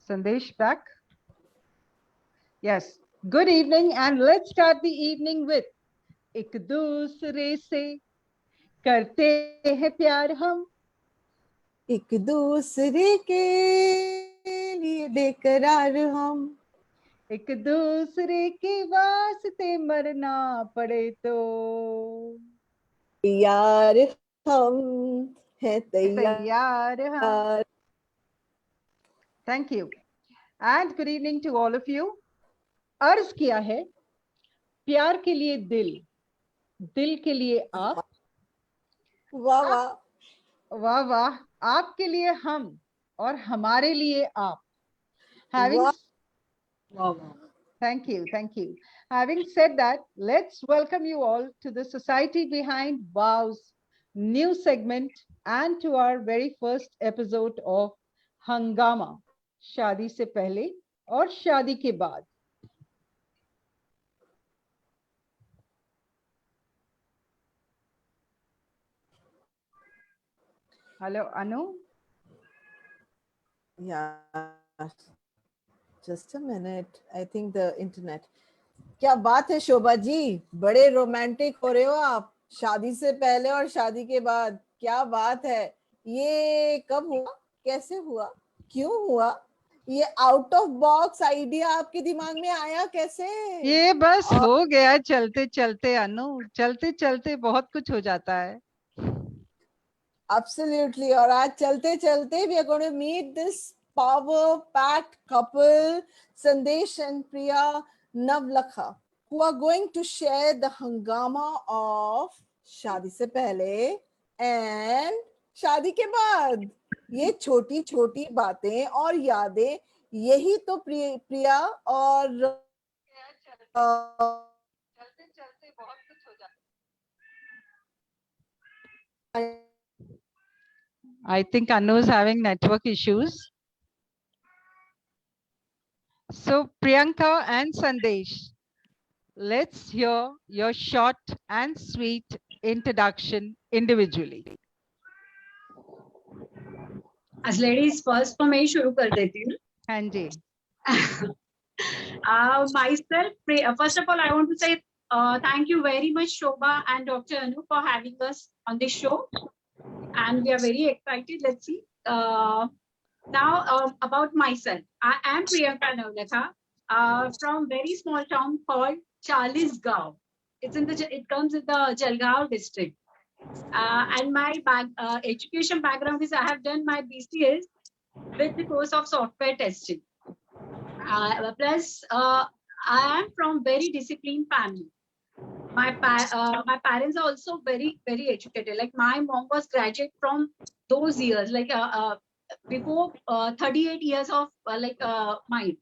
Sandesh back? Yes. Good evening, and let's start the evening with एक दूसरे से करते हैं प्यार हम, एक दूसरे के लिए बेकरार हम, एक दूसरे के वास्ते मरना पड़े तो यार हम हैं तैयार हम. तैयार. Thank you. And good evening to all of you. अर्ज किया है प्यार के लिए दिल, दिल के लिए आप, वाह वाह. वाह वाह, आपके लिए हम और हमारे लिए आप. Having वाह वाह. Thank you, thank you. Having said that, let's welcome you all to the Society Behind Wow's new segment and to our very first episode of Hangama, शादी से पहले और शादी के बाद. Hello, Anu. Yeah, just a minute. I think the internet. क्या बात है शोभा जी, बड़े रोमांटिक हो रहे हो आप. शादी से पहले और शादी के बाद, क्या बात है. ये कब हुआ, कैसे हुआ, क्यों हुआ, ये आउट ऑफ बॉक्स आइडिया आपके दिमाग में आया कैसे? ये बस हो गया चलते चलते अनु, चलते चलते बहुत कुछ हो जाता है. Absolutely. और आज चलते चलते we are going to meet this power packed couple, Sandesh and Priya Navlakha, who are going to share the hangama of शादी से पहले and शादी के बाद. ये छोटी छोटी बातें और यादें, यही तो प्रिया और चलते चलते बहुत कुछ हो जाता है. I think Anu is having network issues. So Priyanka and Sandesh, let's hear your short and sweet introduction individually. As ladies first, तो मैं ही शुरू कर देती हूँ. हाँ जी. Myself, first of all, I want to say thank you very much, Shobha and Dr. Anu, for having us on this show. And we are very excited. Let's see. Now, about myself. I am Priyanka Navlakha from very small town called Chalisgaon. It comes in the Jalgaon district. And my education background is I have done my BCS with the course of software testing. Plus, I am from very disciplined family. My parents are also very educated. Like my mom was graduate from those years, like before 38 years of mine.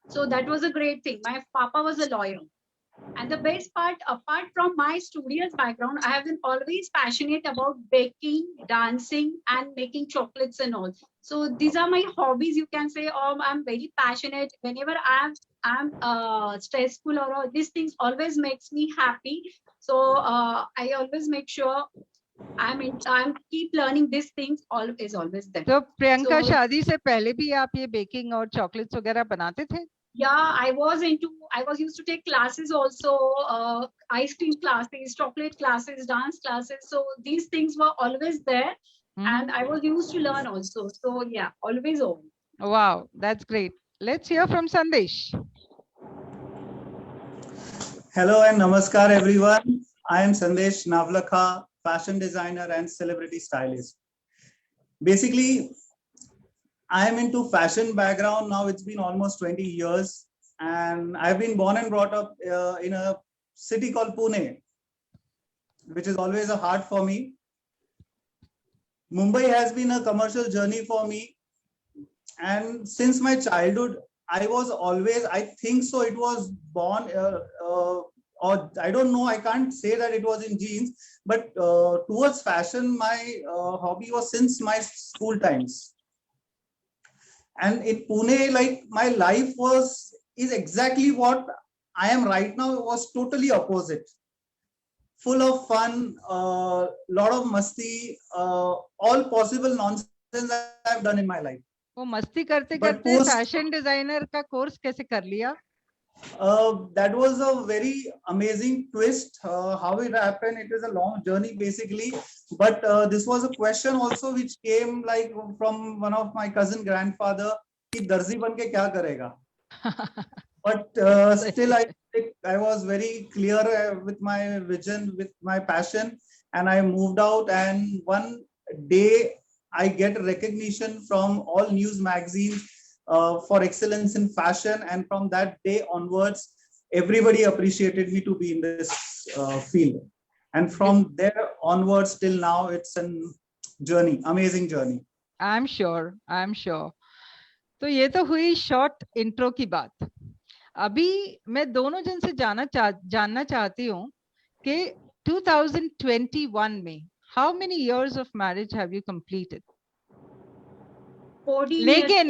So that was a great thing. My papa was a lawyer. And the best part, apart from my studious background, I have been always passionate about baking, dancing, and making chocolates and all. So these are my hobbies, you can say. I'm very passionate. Whenever I'm stressful or these things always makes me happy. So I always make sure I'm keep learning these things. Always there. तो प्रियंका, शादी से पहले भी आप ये baking और chocolates वगैरह बनाते थे? Yeah, I was used to take classes also, ice cream classes, chocolate classes, dance classes. So these things were always there. And I was used to learn also. So yeah, always on. Wow, that's great. Let's hear from Sandesh. Hello and namaskar everyone. I am Sandesh Navlakha, fashion designer and celebrity stylist. Basically, I am into fashion background now. It's been almost 20 years and I've been born and brought up in a city called Pune, which is always a heart for me. Mumbai has been a commercial journey for me. And since my childhood, I was always, I think so, it was born or I don't know, I can't say that it was in genes, but towards fashion, my hobby was since my school times. And in Pune, like my life is exactly what I am right now. It was totally opposite. Full of fun, lot of masti, all possible nonsense I've done in my life. वो मस्ती करते But करते post fashion designer का course कैसे कर लिया? that was a very amazing twist. How it happened, it was a long journey basically. But this was a question also which came like from one of my cousin grandfather, कि दर्जी बन के क्या करेगा? But still I was very clear with my vision, with my passion, and I moved out, and one day I get recognition from all news magazines for excellence in fashion, and from that day onwards everybody appreciated me to be in this field, and from there onwards till now it's a journey, amazing journey. I'm sure. तो ये तो हुई short intro की बात। अभी मैं दोनों जन से जानना चाहती हूँ कि 2021 में how many years of marriage have you completed? 14 years. लेकिन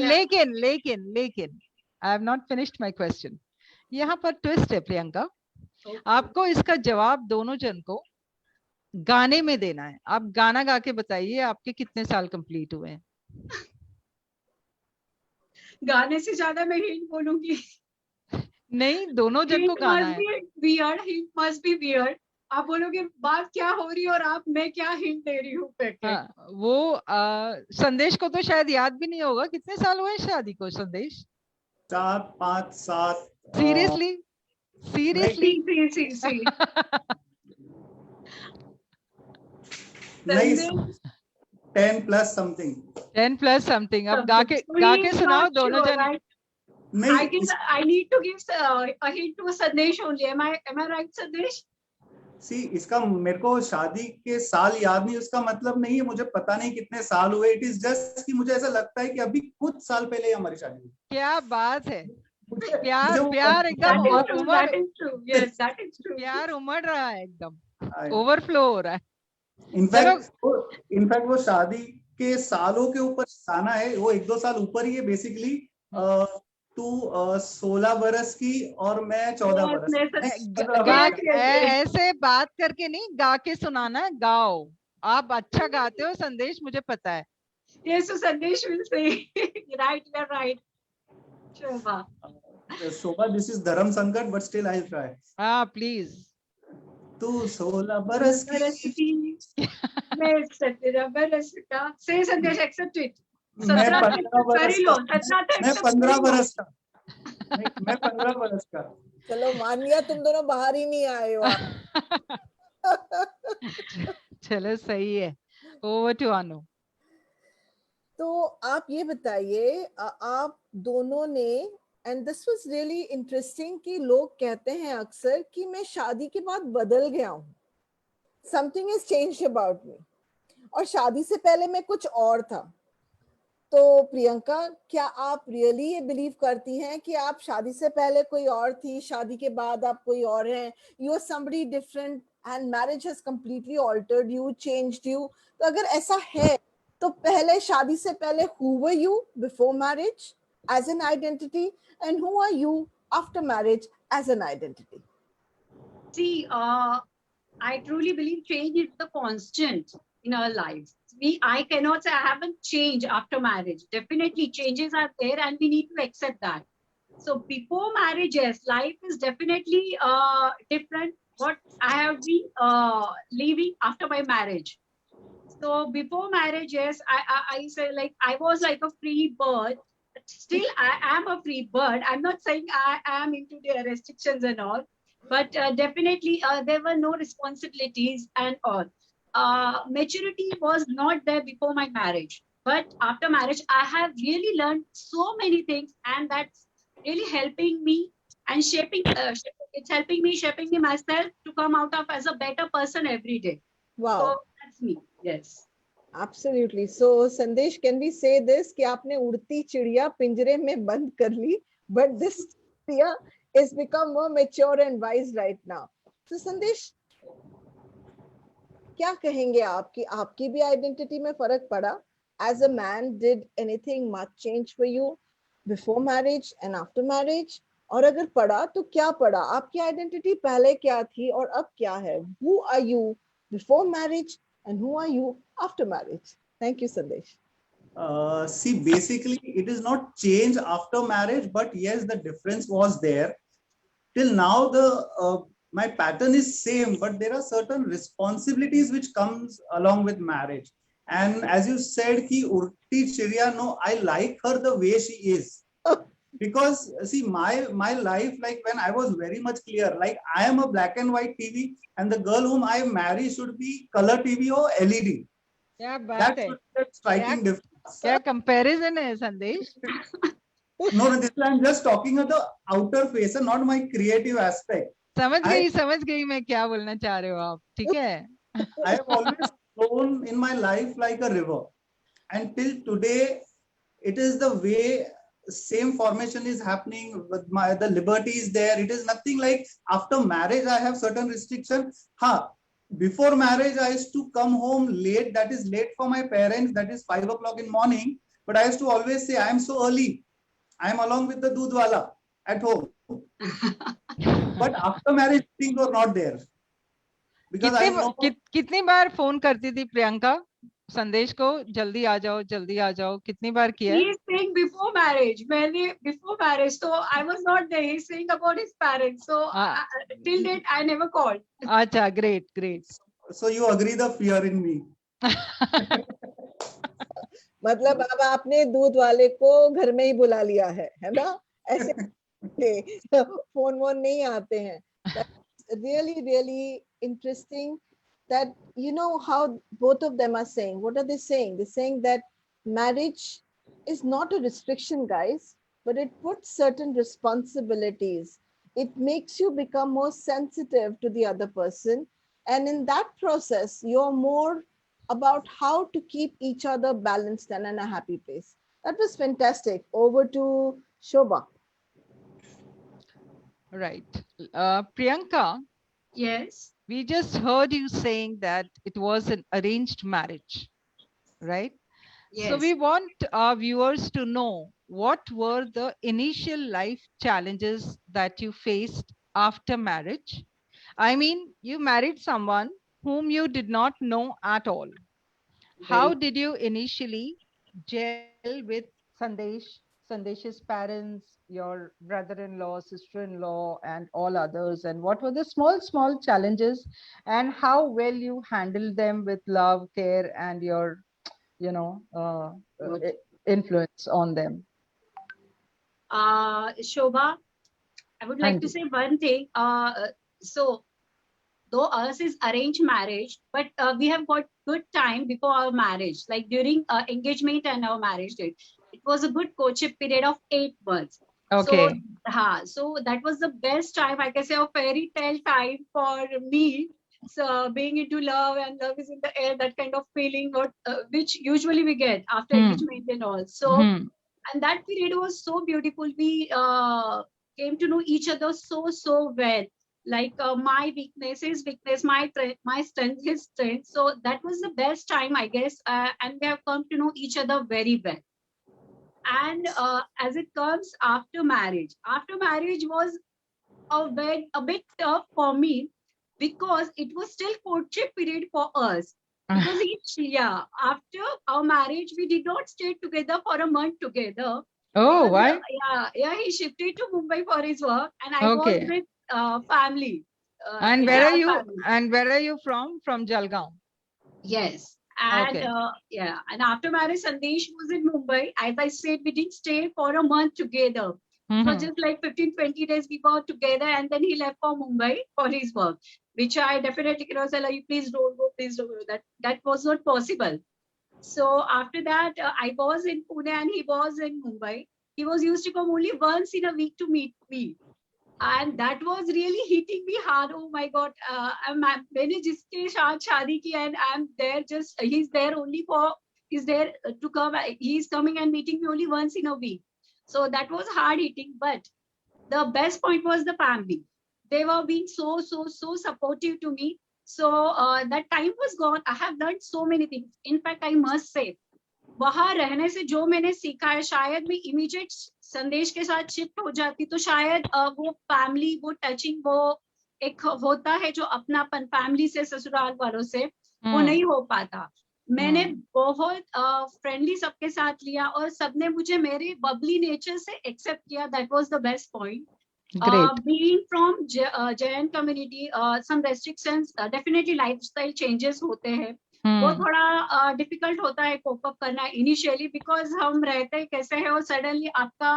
I have not finished my question. यहाँ पर ट्विस्ट है प्रियंका। Okay. आपको इसका जवाब दोनों जन को गाने में देना है। आप गाना गा के बताइए आपके कितने साल कंप्लीट हुए हैं। गाने से ज्यादा मैं हिंट बोलूंगी। नहीं, दोनों जन को गाना है। Weird, hint must be weird. आप बोलोगे बात क्या हो रही है और आप मैं क्या हिंट दे रही हूँ। हाँ, वो संदेश को तो शायद याद भी नहीं होगा। कितने साल हुए शादी को संदेश? 4, 5, 7। सीरियसली? नहीं, 10 plus something. 10 plus something. अब गा के सुनाओ दोनों जन। नहीं, I need to give a hint to Sandesh only. Am I right, Sandesh? See, इसका मेरे को शादी के साल याद नहीं, उसका मतलब नहीं है मुझे पता नहीं कितने साल हुए। इट इज जस्ट कि मुझे ऐसा लगता है कि अभी कुछ साल पहले हमारी शादी हुई। क्या बात है। प्यार एकदम प्यार उमड़ रहा है, एकदम ओवरफ्लो हो रहा है। इनफैक्ट वो शादी के सालों के ऊपर साना है, वो 1-2 साल ऊपर ही है बेसिकली। तू 16 बरस की और मैं 14 बरस। ऐसे बात करके नहीं, गा के सुनाना। गाओ, आप अच्छा गाते हो संदेश, मुझे पता है। Yes, so Sandesh will say, right, you're right. Shobha, this is Dharam Sankat, but still I'll try. Please. तू 16 बरस की, मैं 17 बरस का। Say Sandesh, accept it. मैं 15 बरस का। मैं 15 बरस का। चलो मान लिया, तुम दोनों बाहर ही नहीं आए हो। चलो सही है। ओवर टू अनु। तो आप ये बताइए, आप दोनों ने, and this was really interesting, कि लोग कहते हैं अक्सर कि मैं शादी के बाद बदल गया हूँ, something is changed about me, और शादी से पहले मैं कुछ और था। तो प्रियंका, क्या आप रियली ये बिलीव करती हैं कि आप शादी से पहले कोई और थी, शादी के बाद आप कोई और हैं? You are somebody different and marriage has completely altered you, changed you. तो अगर ऐसा है तो पहले, शादी से पहले, who were you before marriage as an identity, and who are you after marriage as an identity? See, I truly believe change is the constant in our lives. I cannot say I haven't changed after marriage. Definitely changes are there and we need to accept that. So before marriage, yes, life is definitely different what I have been living after my marriage. So before marriage, yes, I say like I was like a free bird. Still, I am a free bird. I'm not saying I am into the restrictions and all, but definitely there were no responsibilities and all. Maturity was not there before my marriage, but after marriage, I have really learned so many things, and that's really helping me and shaping. It's helping me shaping myself to come out of as a better person every day. Wow. So that's me. Yes. Absolutely. So Sandesh, can we say this कि आपने उड़ती चिड़िया पिंजरे में बंद कर ली, but this चिड़िया is become more mature and wise right now. So Sandesh, क्या कहेंगे आप कि आपकी भी आइडेंटिटी में फर्क पड़ा? As a man, did anything much change for you before marriage and after marriage? और अगर पड़ा तो क्या पड़ा? आपकी आइडेंटिटी पहले क्या थी और अब क्या है? Who are you before marriage and who are you after marriage? Thank you, Sandesh. See, basically, it is not change after marriage, but yes, the difference was there. Till now, my pattern is same, but there are certain responsibilities which comes along with marriage. And as you said, ki Urti Chiriya, no, I like her the way she is. Because see, my life, like when I was very much clear, like I am a black and white TV, and the girl whom I marry should be color TV or LED. क्या बात That's है, the striking difference. क्या comparison है संदेश? No, this I'm just talking of the outer face and not my creative aspect. समझ गई मैं क्या बोलना चाह रहे हो आप, ठीक है? I have always flown in my life like a river, and till today, it is the way same formation is happening with the liberty is there. It is nothing like after marriage I have certain restrictions. Before marriage I used to come home late. That is late for my parents. That is 5 o'clock in morning. But I used to always say I am so early. I am along with the dudwala at home. But after marriage things were not there. Because I know कितनी बार phone करती थी प्रियंका संदेश को, जल्दी आ जाओ, कितनी बार किया? He is saying before marriage, before marriage, so I was not there. He's saying about his parents. So till date, I never called. अच्छा, great. So you agree the fear in me. मतलब अब आपने दूध वाले को घर में ही बुला लिया है ना? ऐसे फोन वोन नहीं आते हैं. That's really interesting. That you know how both of them are saying. What are they saying? They're saying that marriage is not a restriction, guys, but it puts certain responsibilities. It makes you become more sensitive to the other person, and in that process, you're more about how to keep each other balanced and in a happy place. That was fantastic. Over to Shobha. Right. Priyanka. Yes. We just heard you saying that it was an arranged marriage, right? Yes. So we want our viewers to know what were the initial life challenges that you faced after marriage. I mean, you married someone whom you did not know at all. How did you initially gel with Sandesh's parents, your brother-in-law, sister-in-law, and all others? And what were the small challenges, and how well you handled them with love, care, and your, influence on them? Shobha, I would like to say one thing. So, though ours is arranged marriage, but we have got good time before our marriage, like during engagement and our marriage date. It was a good courtship period of 8 months. Okay. So that was the best time, I can say, a fairy tale time for me. So being into love and love is in the air, that kind of feeling, which usually we get after engagement and all. So, and that period was so beautiful. We came to know each other so well. Like my weakness, his weakness, my strength, his strength. So that was the best time, I guess. And we have come to know each other very well. And as it comes after marriage was a bit tough for me, because it was still courtship period for us. Because after our marriage, we did not stay together for a month together. Oh, why? He shifted to Mumbai for his work, and I was with family. And where are you? Family. And where are you from? From Jalgaon. Yes. And and after marriage, Sandesh was in Mumbai. As I said, we didn't stay for a month together. So just like 15-20 days we were together, and then he left for Mumbai for his work, which I definitely cannot say, like, please don't go, please don't go. That was not possible. So after that, I was in Pune and he was in Mumbai. He was used to come only once in a week to meet me. And that was really hitting me hard. Oh my God. मैंने जिसके साथ शादी की, and I'm there he's there to come. He's coming and meeting me only once in a week. So that was hard hitting. But the best point was the family. They were being so supportive to me. So that time was gone. I have learned so many things. In fact, I must say, वहां रहने से जो मैंने सीखा है, शायद मैं immediate संदेश के साथ शिफ्ट हो जाती तो शायद वो फैमिली, वो टचिंग, वो एक होता है जो अपनापन फैमिली से, ससुराल वालों से, वो नहीं हो पाता. मैंने बहुत फ्रेंडली सबके साथ लिया और सबने मुझे मेरे बबली नेचर से एक्सेप्ट किया. That was the best point. Great. Being from Jain community, some restrictions, definitely lifestyle changes होते हैं. वो थोड़ा डिफिकल्ट होता है कोप अप करना इनिशियली, बिकॉज हम रहते कैसे हैं और सडनली आपका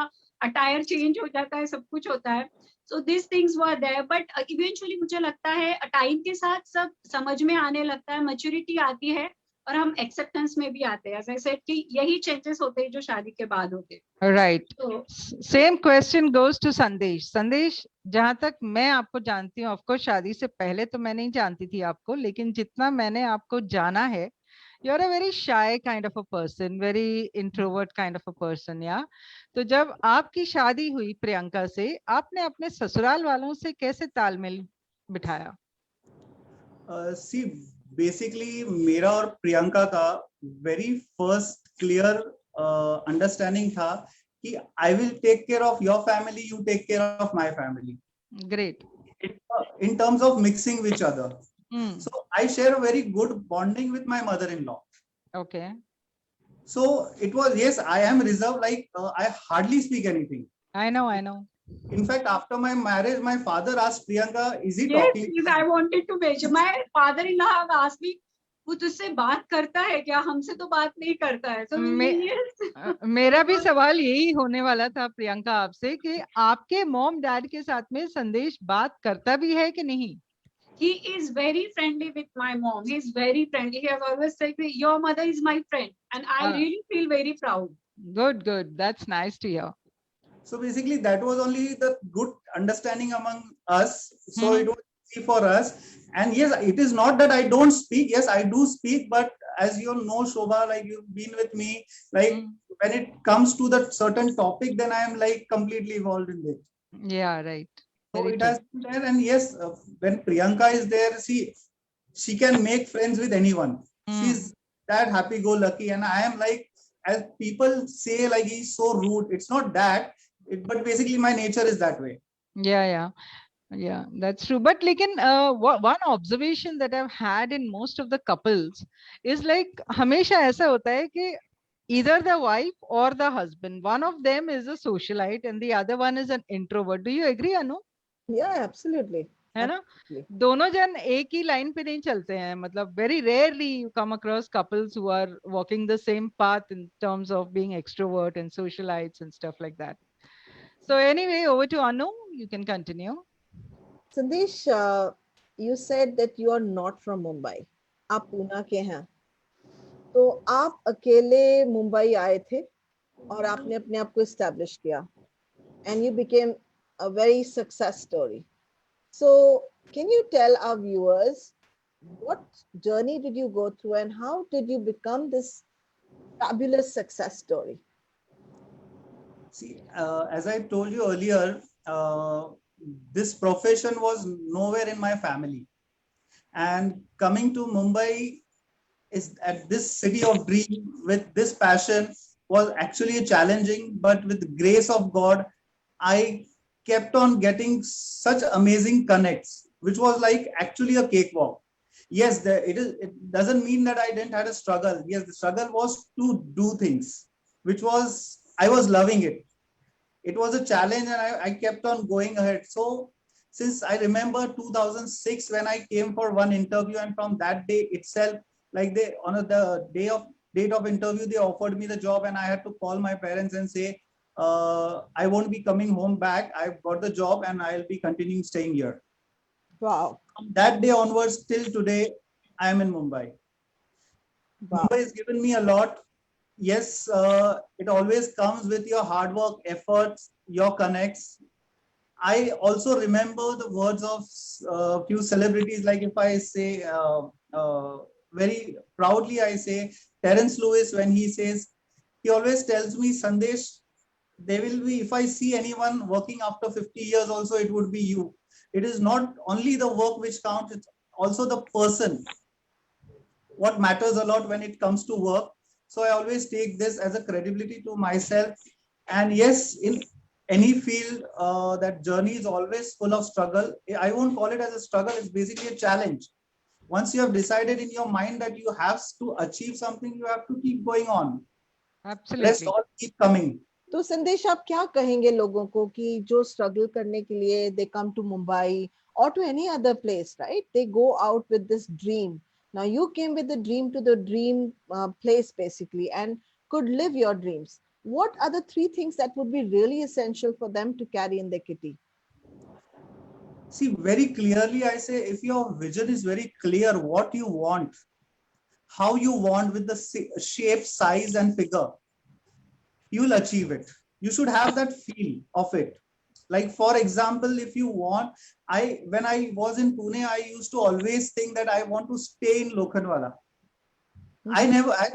अटायर चेंज हो जाता है, सब कुछ होता है. So this things were there, but eventually मुझे लगता है टाइम के साथ सब समझ में आने लगता है, मैच्योरिटी आती है और हम एक्सेप्टेंस में भी आते हैं. एज आई सेड कि यही चेंजेस होते हैं जो शादी के बाद होते हैं. Right. तो Same question goes to Sandesh. Sandesh, जहां तक मैं आपको जानती हूँ, ऑफकोर्स शादी से पहले तो मैं नहीं जानती थी आपको, लेकिन जितना मैंने आपको जाना है, you are a very shy kind of a person, very introvert kind of a person. या तो जब आपकी शादी हुई प्रियंका से, आपने अपने ससुराल वालों से कैसे तालमेल बिठाया? सी बेसिकली मेरा और प्रियंका का वेरी फर्स्ट क्लियर अंडरस्टैंडिंग था कि I will take care of your family, you take care of my family. Great. In terms of mixing with each other. So I share a very good bonding with my mother-in-law. Okay. So it was, yes, I am reserved, like I hardly speak anything. I know. In fact, after my marriage, my father asked Priyanka, is he Yes, talking? please, I wanted to mention. My father-in-law have asked me, वो तुझसे बात करता है क्या? हमसे तो बात नहीं करता है. So yes. मेरा भी सवाल यही होने वाला था प्रियंका आपसे कि आपके मॉम डैड के साथ में संदेश बात करता भी है कि नहीं? He is very friendly with my mom. He is very friendly. He has always said, your mother is my friend, and I really feel very proud. Good. That's nice to hear. So basically, that was only the good understanding among us. So it was easy for us. And yes, it is not that I don't speak. Yes, I do speak. But as you know, Shobha, like you've been with me, like when it comes to that certain topic, then I am like completely involved in it. Yeah, right. So Very it true. has been there. And yes, when Priyanka is there, she can make friends with anyone. She's that happy-go-lucky. And I am like, as people say, like he's so rude. It's not that. But basically my nature is that way. Yeah, that's true. But लेकिन one observation that I've had in most of the couples is like हमेशा ऐसा होता है कि either the wife or the husband, one of them is a socialite and the other one is an introvert. Do you agree, Anu? Yeah, absolutely. है ना? दोनों जन एक ही लाइन पे नहीं चलते हैं. मतलब very rarely you come across couples who are walking the same path in terms of being extrovert and socialites and stuff like that. So anyway, over to Anu. You can continue. Sandesh, you said that you are not from Mumbai. आप पूना के हैं. तो आप अकेले मुंबई आए थे और आपने अपने आप को establish किया. And you became a very success story. So can you tell our viewers what journey did you go through and how did you become this fabulous success story? See, as I told you earlier, this profession was nowhere in my family. And coming to Mumbai is at this city of dream with this passion was actually challenging, but with the grace of God, I kept on getting such amazing connects, which was like actually a cakewalk. Yes, it doesn't mean that I didn't have a struggle. Yes, the struggle was to do things, which was, I was loving it. It was a challenge and I kept on going ahead. So since I remember 2006 when I came for one interview, and from that day itself, like on the date of interview, they offered me the job and I had to call my parents and say, I won't be coming home back. I've got the job and I'll be continuing staying here. Wow. From that day onwards till today, I am in Mumbai. Wow. Mumbai has given me a lot. Yes, it always comes with your hard work, efforts, your connects. I also remember the words of a few celebrities, like if I say, very proudly, I say Terence Lewis, when he says, he always tells me, Sandesh, there will be, if I see anyone working after 50 years also, it would be you. It is not only the work which counts, it's also the person. What matters a lot when it comes to work. So I always take this as a credibility to myself. And yes, in any field, that journey is always full of struggle. I won't call it as a struggle. It's basically a challenge. Once you have decided in your mind that you have to achieve something, you have to keep going on. Rest Absolutely. all keep coming. तो संदेश आप क्या कहेंगे लोगों को कि जो struggle करने के लिए they come to Mumbai or to any other place, right? They go out with this dream. Now you came with the dream to the dream place basically and could live your dreams. What are the 3 things that would be really essential for them to carry in their kitty? See, very clearly, I say, if your vision is very clear, what you want, how you want with the shape, size, and figure, you will achieve it. You should have that feel of it. Like, for example, if you want, when I was in Pune, I used to always think that I want to stay in Lokhandwala. I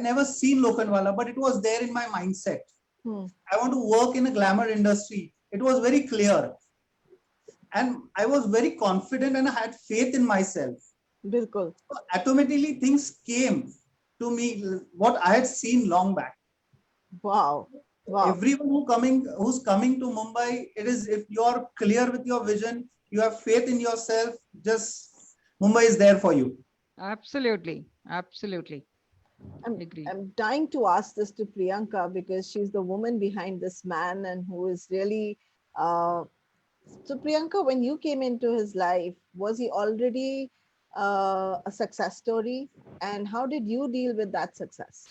never seen Lokhandwala, but it was there in my mindset. I want to work in a glamour industry. It was very clear. And I was very confident and I had faith in myself. Bilkul. So automatically things came to me, what I had seen long back. Wow. Wow. Everyone who's coming to Mumbai, it is, if you're clear with your vision, you have faith in yourself, just Mumbai is there for you. Absolutely. Absolutely. Agree. I'm dying to ask this to Priyanka because she's the woman behind this man and who is really so Priyanka, when you came into his life, was he already a success story? And how did you deal with that success?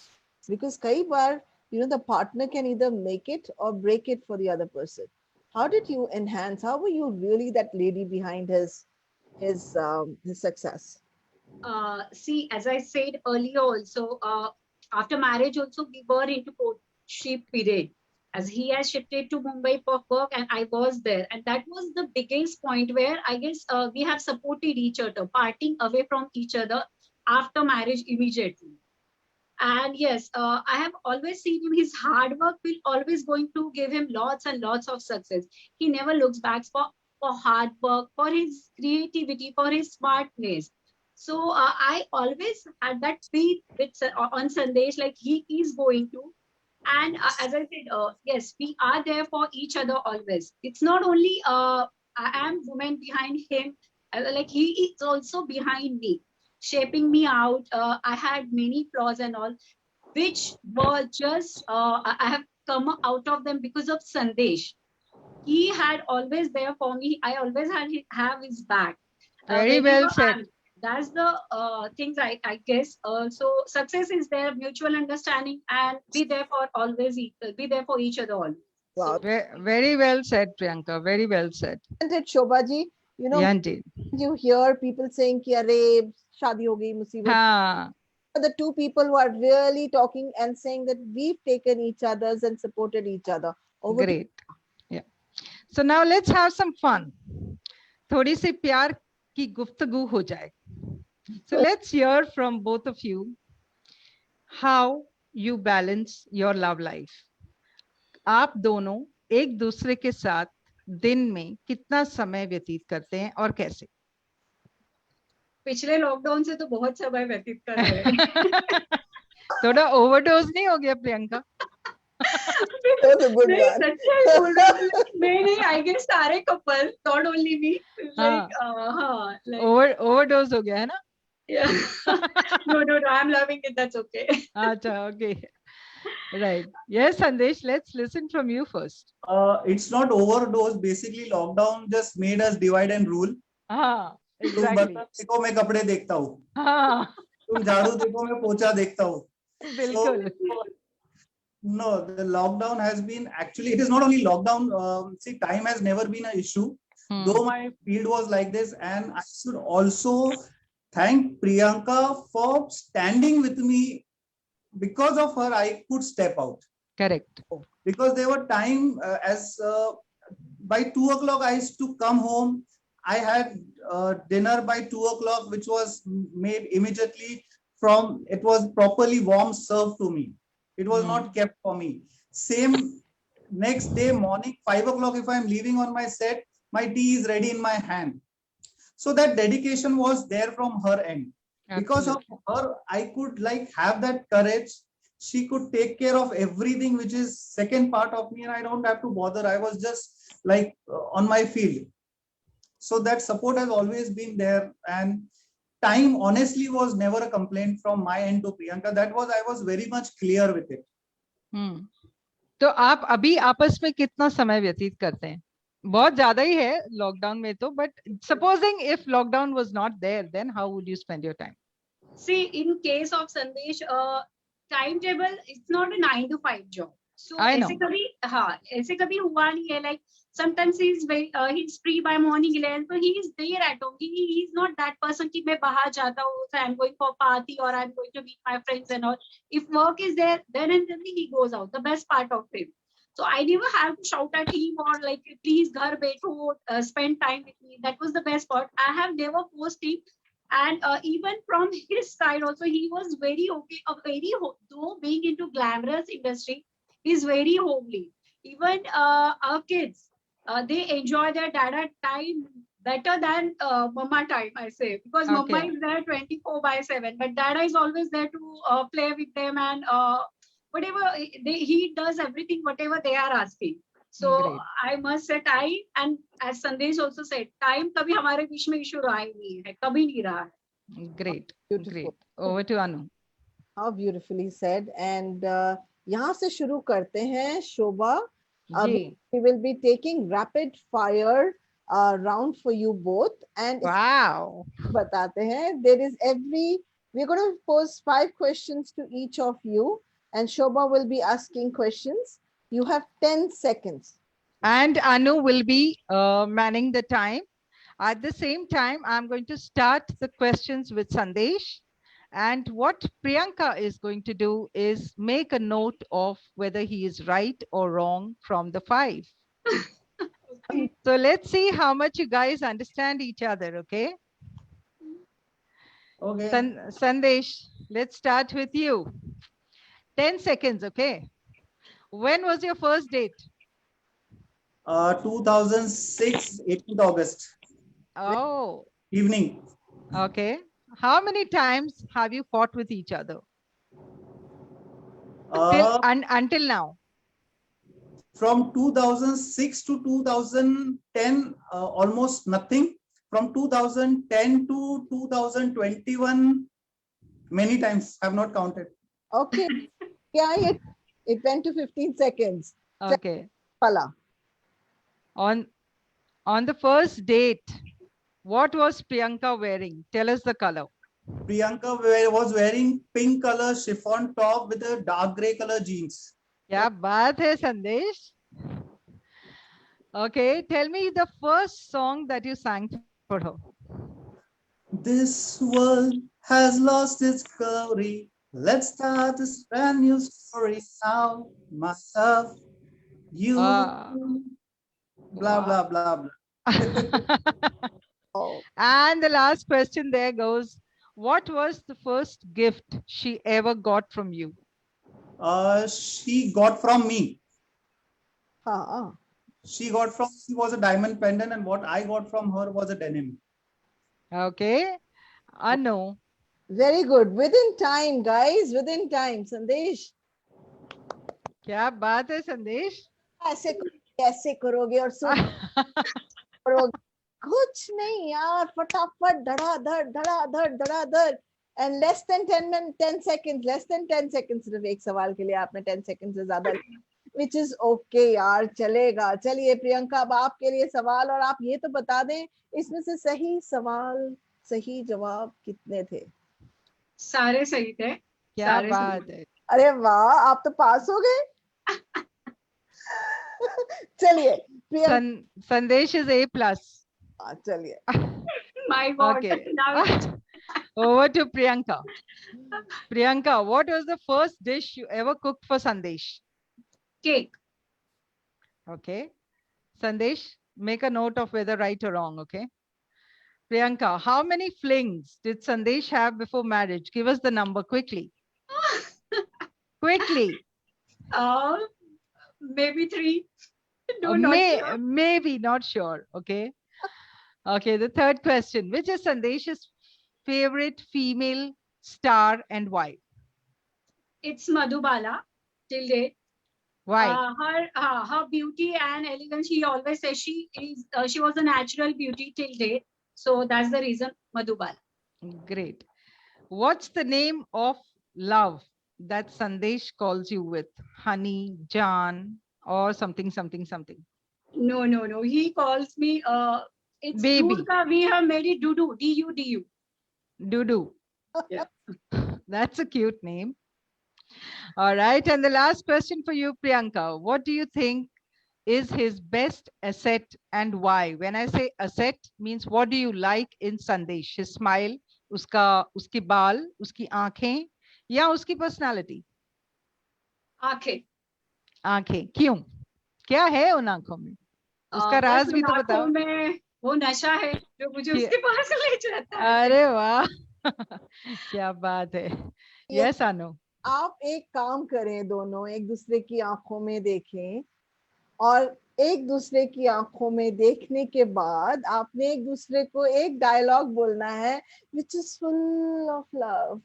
Because kai baar, the partner can either make it or break it for the other person. How did you enhance? How were you really that lady behind his success? See, as I said earlier also, after marriage also, we were into courtship period. As he has shifted to Mumbai for work and I was there. And that was the biggest point where I guess we have supported each other, parting away from each other after marriage immediately. And yes, I have always seen him, his hard work will always going to give him lots and lots of success. He never looks back for hard work, for his creativity, for his smartness. So I always had that faith with, on Sandesh, like he is going to. And as I said, yes, we are there for each other always. It's not only I am woman behind him, like he is also behind me, shaping me out. I had many flaws and all, which were just, I have come out of them because of Sandesh. He had always there for me. I always have his back. Very well said. That's the things I guess. So success is there, mutual understanding, and be there for always, be there for each other all. Wow. Very well said, Priyanka. Very well said. Isn't it, Shobhaji? Yeah, indeed. You hear people saying ki arey shaadi ho gayi, musibat. Haan. The 2 people who are really talking and saying that we've taken each other's and supported each other. Great. Yeah. So now let's have some fun. थोड़ी सी प्यार की गुफ्तगू हो जाए. So let's hear from both of you how you balance your love life. आप दोनों एक दूसरे के साथ दिन में कितना समय व्यतीत करते हैं और कैसे? पिछले लॉकडाउन से तो बहुत समय व्यतीत कर रहे हैं. थोड़ा ओवरडोज नहीं हो गया प्रियंका? नहीं, I guess सारे couple, not only me, like overdose हो गया है ना? Yeah. No, I'm loving it. That's okay. Acha, okay. Right. Yes, Sandesh, let's listen from you first. It's not overdose. Basically, lockdown just made us divide and rule. Exactly. तुम बर्तन देखो मैं कपड़े देखता हूँ. तुम झाड़ू देखो मैं पोछा देखता हूँ. बिल्कुल. No, the lockdown has been, actually it is not only lockdown. See, time has never been an issue. Though my field was like this, and I should also thank Priyanka for standing with me. Because of her, I could step out. Correct. Because there were time by 2 o'clock I used to come home. I had dinner by 2 o'clock, which was made immediately from, it was properly warm served to me. It was not kept for me. Same next day morning, 5 o'clock, if I'm leaving on my set, my tea is ready in my hand. So that dedication was there from her end. Absolutely. Because of her, I could like have that courage. She could take care of everything, which is second part of me, and I don't have to bother. I was just like on my field. So that support has always been there. And time honestly was never a complaint from my end to Priyanka. I was very much clear with it. तो आप अभी आपस में कितना समय व्यतीत करते हैं? बहुत ज्यादा ही है लॉकडाउन में तो, but supposing if lockdown was not there, then how would you spend your time? See, in case of Sandesh, timetable, it's not a 9 to 5 job. So I know. ऐसे कभी हुआ नहीं है. Like sometimes he's free by morning 11, so he is there at home. He is not that person कि मैं बाहर जाता हूँ, so I'm going for party or I'm going to meet my friends and all. If work is there, then and then he goes out. The best part of him. So I never have to shout at him or like, please घर बैठो, spend time with me. That was the best part. I have never forced him. And even from his side also, he was very okay. Though being into glamorous industry, he's very homely. Even our kids, they enjoy their dada time better than mama time, I say, because mama Okay. is there 24/7, but dada is always there to play with them and whatever he does everything whatever they are asking. So Great. I must say time, and as Sandesh also said, time कभी हमारे बीच में issue रहा ही नहीं है, कभी नहीं रहा है. Great. Beautiful. Great. Over to Anu. How beautifully said. And यहाँ से शुरू करते हैं शोभा. जी. We will be taking rapid fire round for you both. And Wow. बताते हैं, we're going to pose 5 questions to each of you, and Shobha will be asking questions. You have 10 seconds. And Anu will be manning the time. At the same time, I'm going to start the questions with Sandesh. And what Priyanka is going to do is make a note of whether he is right or wrong from the 5. Okay. So let's see how much you guys understand each other, okay? Okay. Sandesh, let's start with you. 10 seconds, okay? When was your first date? 2006, 18th August. Oh, Evening. okay. How many times have you fought with each other? Until now? From 2006 to 2010, almost nothing. From 2010 to 2021, many times. I have not counted. Okay. Yeah, it went to 15 seconds. Okay. Pala. On the first date, what was Priyanka wearing? Tell us the color. Priyanka was wearing pink color chiffon top with a dark gray color jeans. क्या बात है Sandesh? Okay, tell me the first song that you sang for her. This world has lost its glory. Let's start this brand new story now. Myself, you, blah, blah, blah, blah. Oh. And the last question there goes, what was the first gift she ever got from you? She got from me. She was a diamond pendant, and what I got from her was a denim. Okay. Anu. Very good. Within time, guys. Within time. Sandesh. क्या बात है Sandesh? ऐसे करोगे और सुन करोगे कुछ नहीं यार फटाफट धड़ाधड़ and less than 10 seconds सिर्फ एक सवाल के लिए आपने 10 seconds से ज्यादा which is okay यार चलेगा. चलिए प्रियंका अब आपके लिए सवाल और आप ये तो बता दें इसमें से सही जवाब कितने थे? सारे सही थे. क्या बात है. अरे वाह आप तो पास हो गए. चलिए Sandesh is A+. चलिए. My God. Okay. Now Over to Priyanka. Priyanka, what was the first dish you ever cooked for Sandesh? cake. Okay. Sandesh, make a note of whether right or wrong, okay? Priyanka, how many flings did Sandesh have before marriage? Give us the number quickly. Quickly. Maybe 3. Not sure. Maybe, not sure. Okay. Okay, the third question. Which is Sandesh's favorite female star and why? It's Madhubala till date. Why? Her beauty and elegance. She always says she was a natural beauty till date. So that's the reason Madhubala. Great. What's the name of love that Sandesh calls you with? Honey, Jan, or something, something, something? No. He calls me, it's Baby. Dood ka, we have made it Dudu, D-U-D-U. Dudu. Yeah. That's a cute name. All right. And the last question for you, Priyanka. What do you think is his best asset and why? When I say asset, means what do you like in Sandesh? His smile, उसके बाल, उसकी आंखें, या उसकी personality? आंखें. आंखें. क्यों? क्या है उन आंखों में? उसका बस राज भी उन तो आंखों बताओ. में वो नशा है जो मुझे कि- उसके पास ले जाता है. अरे वाह. क्या बात है. Yes, Anu. आप एक काम करें, दोनों एक दूसरे की आंखों में देखें और एक दूसरे की आंखों में देखने के बाद आपने एक दूसरे को एक डायलॉग बोलना है which is full of love.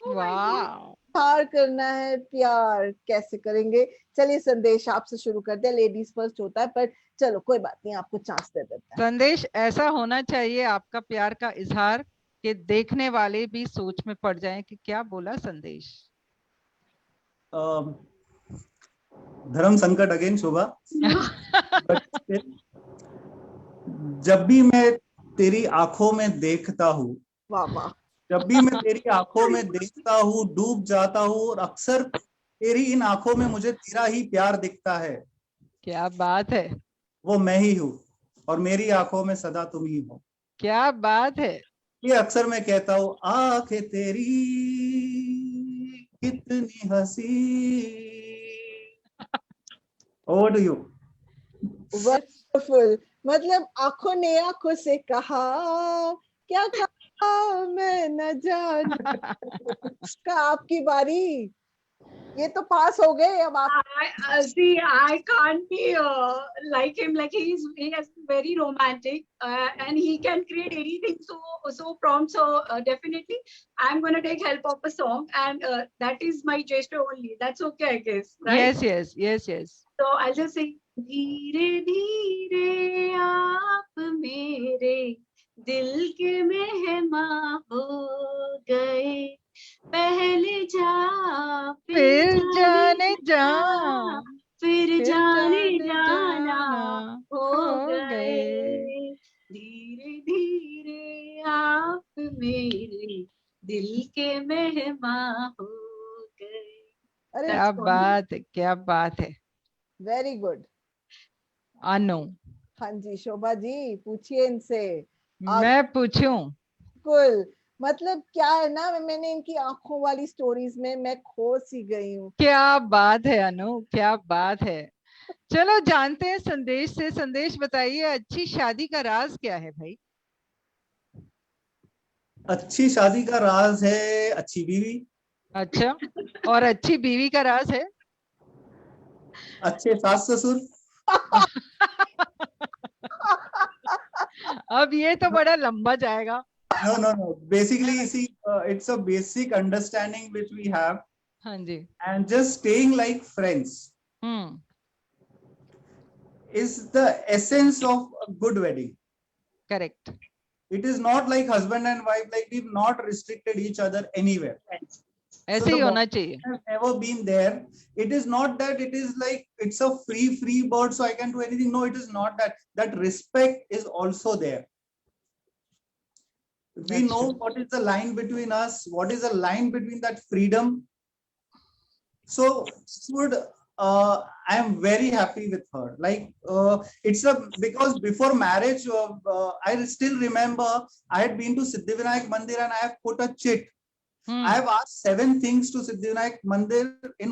Oh my God. Wow. प्यार करना है. प्यार कैसे करेंगे? चलिए संदेश आपसे शुरू करते हैं. लेडीज फर्स्ट होता है, पर चलो कोई बात नहीं, आपको चांस दे देते हैं. संदेश, ऐसा होना चाहिए आपका प्यार का इजहार कि देखने वाले भी सोच में पड़ जाएं कि क्या बोला संदेश. धर्म संकट अगेन शोभा. जब भी मैं तेरी आंखों में देखता हूँ, वाह वाह. जब भी मैं तेरी आंखों में देखता हूँ डूब जाता हूँ, और अक्सर तेरी इन आंखों में मुझे तेरा ही प्यार दिखता है. क्या बात है. वो मैं ही हूँ और मेरी आंखों में सदा तुम ही हो. क्या बात है. ये अक्सर मैं कहता हूँ, आंखें तेरी कितनी हंसी. Over to you. वंडरफुल. मतलब आंखों ने आंखों से कहा, क्या कहा मैं न जान. का आपकी बारी. ये तो पास हो गए. अब आप See, I can't be like him. Like he is very romantic, and he can create anything so prompt. So definitely, I'm gonna take help of a song, and that is my gesture only. That's okay, I guess, right? Yes. So I'll just sing. धीरे धीरे आप मेरे दिल के मेहमान हो गए. पहले जा फिर जाने जा, फिर फिर जाने जाने जाना जाना हो हो गए. धीरे धीरे आप मेरे दिल के मेहमान हो गए. अरे क्या बात है, क्या बात है. Very good. अनु, हाँ जी शोभा जी, पूछिए इनसे. आप- मैं पूछूं? बिल्कुल. मतलब क्या है ना, मैंने इनकी आंखों वाली स्टोरीज में मैं खो सी गई हूँ. क्या बात है अनु, क्या बात है. चलो जानते हैं संदेश से. संदेश बताइए, अच्छी शादी का राज क्या है भाई? अच्छी शादी का राज है अच्छी बीवी. अच्छा, और अच्छी बीवी का राज है अच्छे सास ससुर. अब ये तो बड़ा लंबा जाएगा. No. Basically, see, it's a basic understanding which we have, हाँ जी. and just staying like friends is the essence of a good wedding. Correct. It is not like husband and wife, like we've not restricted each other anywhere. ऐसे ही the होना bond चाहिए. has never been there. It is not that it is like it's a free bird, so I can do anything. No, it is not that. That respect is also there. We That's know true. what is the line between us, what is the line between that freedom. So good. I am very happy with her. Like it's because before marriage, I still remember I had been to Siddhivinayak Mandir and I have put a chit. I have asked 7 things to Siddhivinayak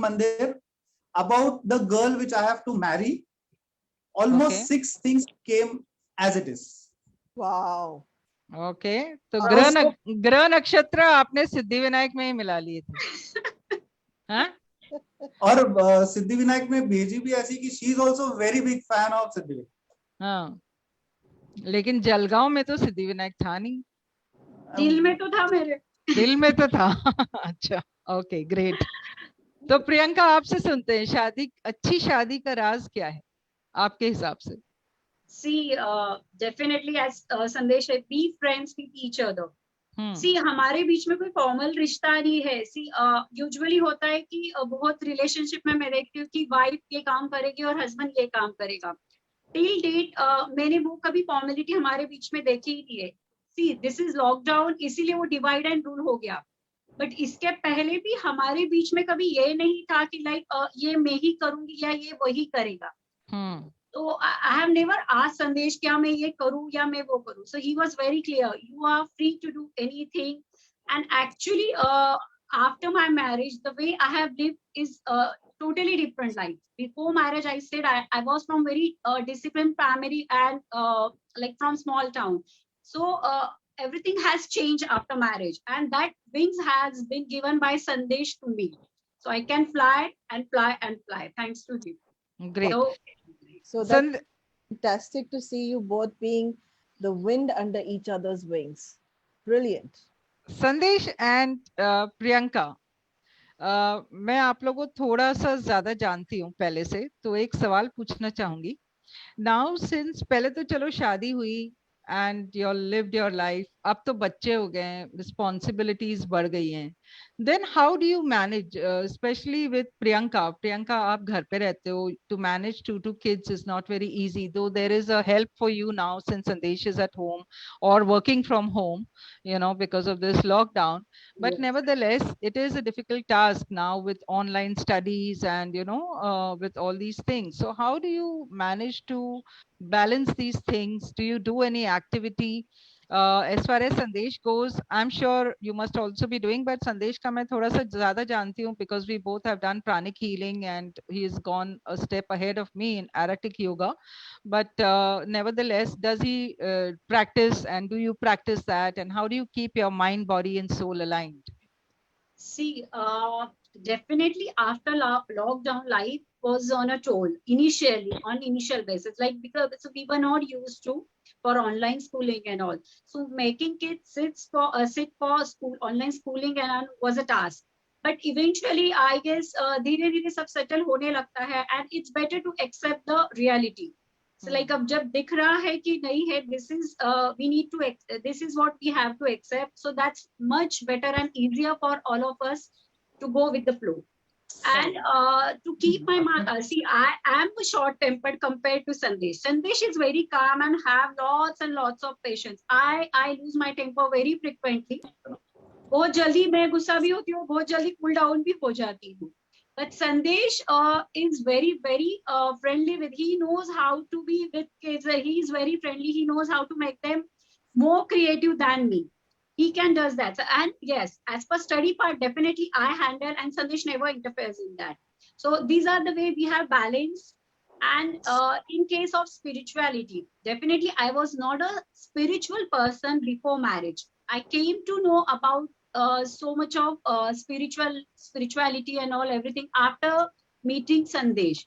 Mandir about the girl which I have to marry. Almost Okay. 6 things came as it is. Wow. Okay, तो और ग्रह नक्षत्र आपने सिद्धिविनायक में ही मिला लिए थे. हाँ? और सिद्धिविनायक में भेजी भी ऐसी कि she is also very big fan of Siddhivinayak. हाँ, लेकिन जलगांव में तो सिद्धिविनायक था नहीं. दिल में तो था मेरे. दिल में तो था. अच्छा, ओके, ग्रेट. तो प्रियंका आपसे सुनते हैं, अच्छी शादी का राज क्या है आपके हिसाब से? See, definitely, as Sandesh said, be friends with each other. सी हमारे बीच में कोई फॉर्मल रिश्ता नहीं है. सी यूजुअली होता है कि बहुत रिलेशनशिप में मैं देखती हूँ कि वाइफ ये काम करेगी और हस्बैंड ये काम करेगा. टिल डेट मैंने वो कभी फॉर्मेलिटी हमारे बीच में देखी ही नहीं है. सी दिस इज लॉकडाउन, इसीलिए वो डिवाइड एंड रूल हो गया. बट इसके पहले भी हमारे बीच में कभी ये नहीं था कि लाइक ये मैं ही करूंगी या ये वही करेगा. तो आई हैव नेवर आस्क्ड संदेश क्या मैं ये करूं या मैं वो करूं. So he was very clear, you are free to do anything. And actually after my marriage, the way I have lived is totally different life. Before marriage, I said I was from very disciplined family and like from small town. So everything has changed after marriage, and that wings has been given by Sandesh to me. So I can fly and fly and fly thanks to him. Great. So that's fantastic to see you both being the wind under each other's wings. Brilliant. संदेश and Priyanka, मैं आप लोगों को थोड़ा सा ज्यादा जानती हूँ पहले से, तो एक सवाल पूछना चाहूंगी. नाउ सिंस पहले तो चलो शादी हुई and your lived your life, अब तो बच्चे हो गए हैं, रिस्पॉन्सिबिलिटीज बढ़ गई हैं. Then how do you manage, specially with Priyanka. Priyanka, आप घर पे रहते हो, to manage two kids is not very easy, though there is a help for you now since Sandesh is at home or working from home, you know, because of this lockdown. But Yes. nevertheless, it is a difficult task now with online studies and, you know, with all these things. So how do you manage to balance these things? Do you do any activity? As far as Sandesh goes, I'm sure you must also be doing, but Sandesh का मैं थोड़ा सा ज़्यादा जानती हूँ because we both have done pranic healing and he has gone a step ahead of me in Aratic yoga. But nevertheless, does he practice, and do you practice that, and how do you keep your mind, body and soul aligned? See, definitely after lockdown, life was on a toll initially, on initial basis, like because so we were not used to for online schooling and all. So making kids sit for school online schooling and all was a task. But eventually, I guess धीरे धीरे सब settle होने लगता है, and it's better to accept the reality. So like अब जब दिख रहा है कि नहीं है, this is we need to this is what we have to accept. So that's much better and easier for all of us to go with the flow. And to keep my mind, see, I am short-tempered compared to Sandesh. Sandesh is very calm and have lots and lots of patience. I lose my temper very frequently. बहुत जल्दी मैं गुस्सा भी होती हूँ, बहुत जल्दी cool down भी हो जाती हूँ. But Sandesh is very, very friendly with. He knows how to be with kids. He is very friendly. He knows how to make them more creative than me. He can does that. So, and yes, as per study part, definitely I handle, and Sandesh never interferes in that. So these are the way we have balance. And in case of spirituality, definitely I was not a spiritual person before marriage. I came to know about so much of spirituality and all everything after meeting Sandesh.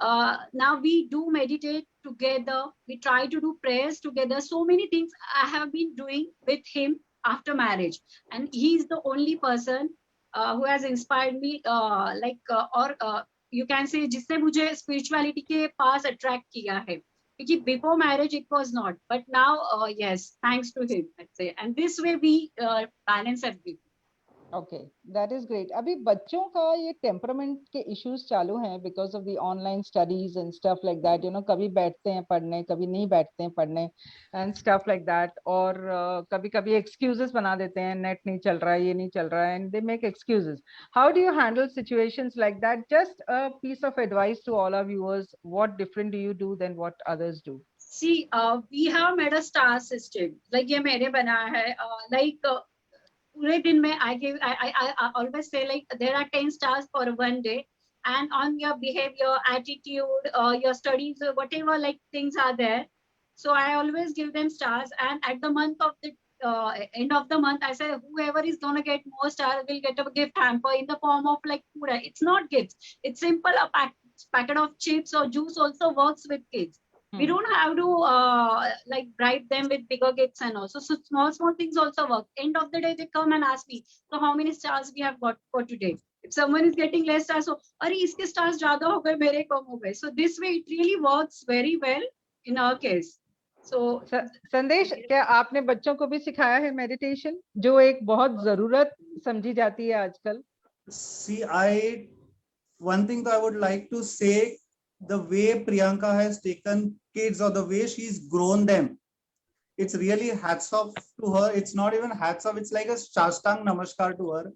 Now we do meditate together. We try to do prayers together. So many things I have been doing with him after marriage, and he is the only person who has inspired me. You can say जिसने मुझे spirituality के पास attract किया है. Because before marriage it was not, but now yes, thanks to him, I'd say. And this way we balance everything. Okay, that is great. अभी बच्चों का ये temperament के issues चालू हैं because of the online studies and stuff like that. You know, कभी बैठते हैं पढ़ने, कभी नहीं बैठते हैं पढ़ने and stuff like that. और कभी-कभी excuses बना देते हैं, net नहीं चल रहा है, ये नहीं चल रहा है, and they make excuses. How do you handle situations like that? Just a piece of advice to all our viewers. What different do you do than what others do? See, we have made a star system. Like ये मैंने बनाया है. पूरे दिन में I always say like there are 10 stars for one day, and on your behavior, attitude, your studies, whatever like things are there. So I always give them stars, and at the month of the end of the month, I say whoever is gonna get more stars will get a gift hamper in the form of like food. It's not gifts. It's simple. A packet of chips or juice also works with kids. We don't have to like bribe them with bigger gifts and also. So small things also work. End of the day, they come and ask me, so how many stars we have got for today? If someone is getting less stars, so अरे इसके stars ज़्यादा हो गए, मेरे कम हो गए. So this way it really works very well in our case. So संदेश, क्या आपने बच्चों को भी सिखाया है मेडिटेशन, जो एक बहुत जरूरत समझी जाती है आजकल? See, one thing that I would like to say, the way Priyanka has taken kids or the way she's grown them, it's really hats off to her. It's not even hats off, it's like a Shastang Namaskar to her.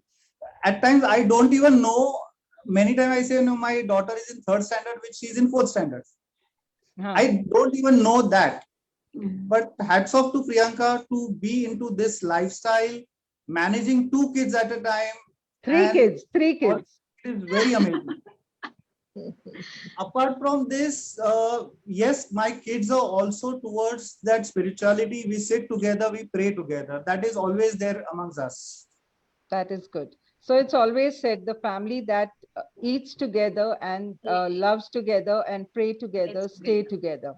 At times, I don't even know. Many times I say, no, my daughter is in 3rd standard, which she's in 4th standard. हाँ, I don't even know that. But hats off to Priyanka to be into this lifestyle, managing 2 kids at a time. three and kids. It is very amazing. Apart from this, yes, my kids are also towards that spirituality. We sit together, we pray together. That is always there amongst us. That is good. So it's always said, the family that eats together and loves together and pray together, Yes, stay together.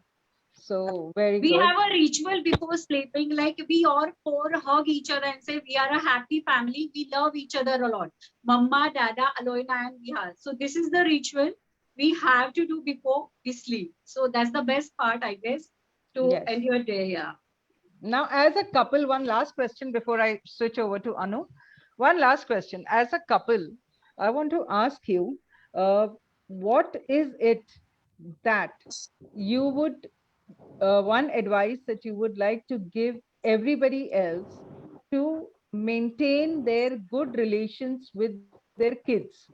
So very we good. have a ritual before sleeping, like we all 4 hug each other and say we are a happy family. We love each other a lot. Mama, Dada, Aloina, and Vihar. So this is the ritual we have to do before we sleep. So that's the best part, I guess, to Yes. end your day. Yeah. Now, as a couple, one last question before I switch over to Anu. One last question. As a couple, I want to ask you, what is it that you would, one advice that you would like to give everybody else to maintain their good relations with their kids?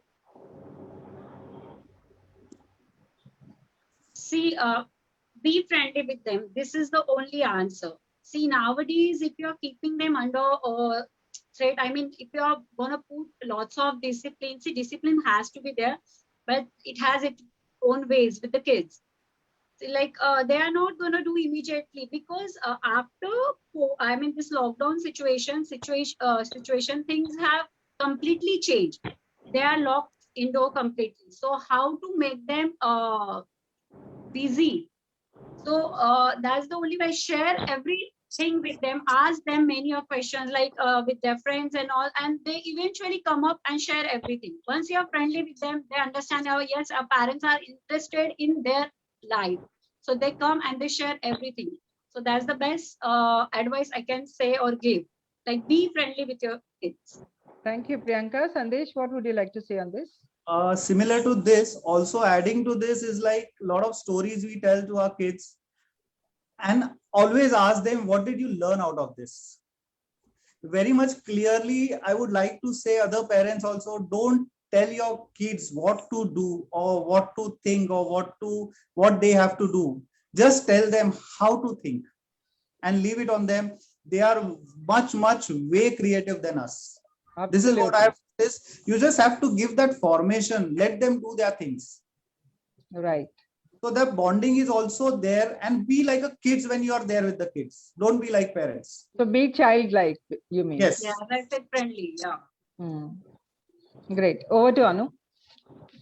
See, be friendly with them. This is the only answer. See, nowadays, if you're keeping them under threat, I mean, if you're gonna put lots of discipline, see, discipline has to be there, but it has its own ways with the kids. See, like they are not gonna do immediately, because I mean, this lockdown situation, things have completely changed. They are locked indoor completely. So how to make them busy? So that's the only way. Share everything with them. Ask them many of questions, like with their friends and all, and they eventually come up and share everything. Once you are friendly with them, they understand. Oh yes, our parents are interested in their life, so they come and they share everything. So that's the best advice I can say or give. Like, be friendly with your kids. Thank you, Priyanka. Sandesh, what would you like to say on this? Similar to this, also adding to this is like a lot of stories we tell to our kids, and always ask them, what did you learn out of this? Very much clearly, I would like to say, other parents also, don't tell your kids what to do or what to think or what they have to do. Just tell them how to think and leave it on them. They are much way creative than us. This is what I have. You just have to give that formation, let them do their things. Right. So the bonding is also there, and be like a kids when you are there with the kids. Don't be like parents. So be childlike, you mean? Yes. Yeah, that's it, friendly. Yeah. Great. Over to Anu.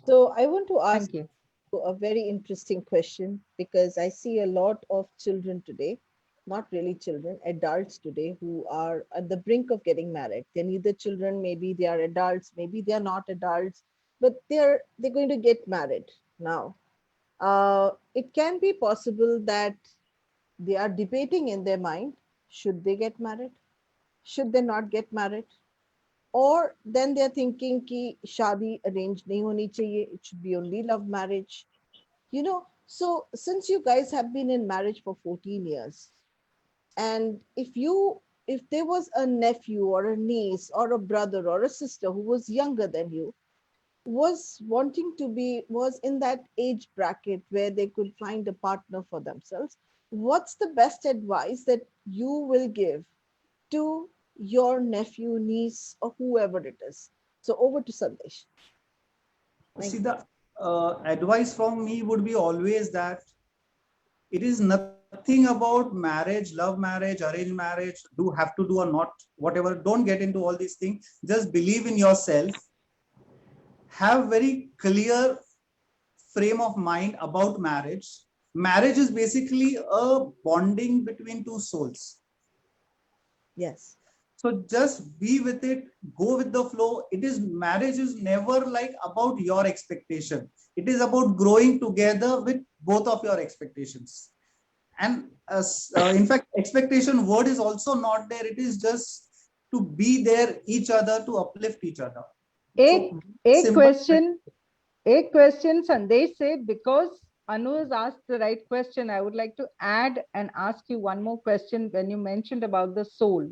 So I want to ask Thank you. you a very interesting question, because I see a lot of children today, not really children, adults today, who are at the brink of getting married. They're neither children, maybe they are adults, maybe they are not adults, but they're going to get married now. It can be possible that they are debating in their mind, should they get married? Should they not get married? Or then they're thinking ki shadi arranged nahi honi chahiye, it should be only love marriage. You know, so since you guys have been in marriage for 14 years, and if there was a nephew or a niece or a brother or a sister who was younger than you, was in that age bracket where they could find a partner for themselves, what's the best advice that you will give to your nephew, niece, or whoever it is? So over to Sandesh. See, the advice from me would be always that it is nothing about marriage, love marriage, arranged marriage, have to do or not, whatever. Don't get into all these things. Just believe in yourself. Have very clear frame of mind about marriage. Marriage is basically a bonding between two souls. Yes. So just be with it, go with the flow. Marriage is never like about your expectation. It is about growing together with both of your expectations. And in fact, expectation word is also not there. It is just to be there each other, to uplift each other. A Simple. question, Sandesh said, because Anu has asked the right question, I would like to add and ask you one more question when you mentioned about the soul.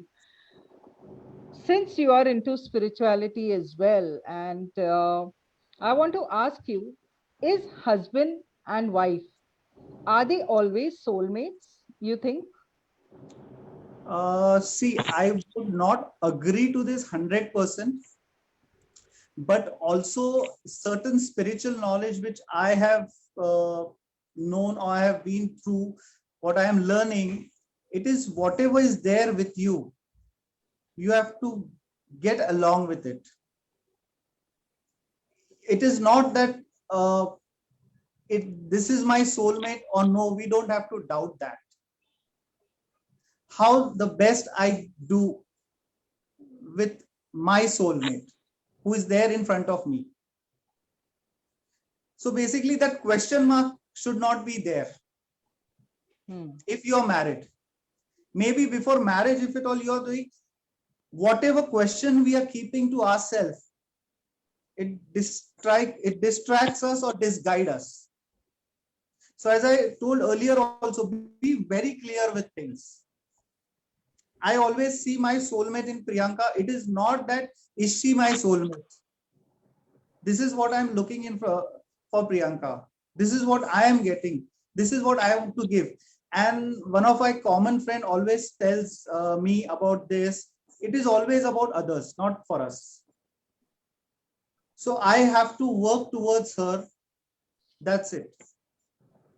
Since you are into spirituality as well, and I want to ask you, is husband and wife, are they always soulmates, you think? See, I would not agree to this 100%, but also certain spiritual knowledge which I have known or I have been through, what I am learning, it is whatever is there with you, you have to get along with it. It is not that this is my soulmate or no, we don't have to doubt that. How the best I do with my soulmate who is there in front of me. So basically that question mark should not be there. If you're married, maybe before marriage, if at all you're doing, whatever question we are keeping to ourselves, it distracts us or disguides us. So as I told earlier also, be very clear with things. I always see my soulmate in Priyanka. It is not that is she my soulmate. This is what I'm looking in for Priyanka. This is what I am getting. This is what I have to give. And one of my common friend always tells me about this. It is always about others, not for us. So I have to work towards her. That's it.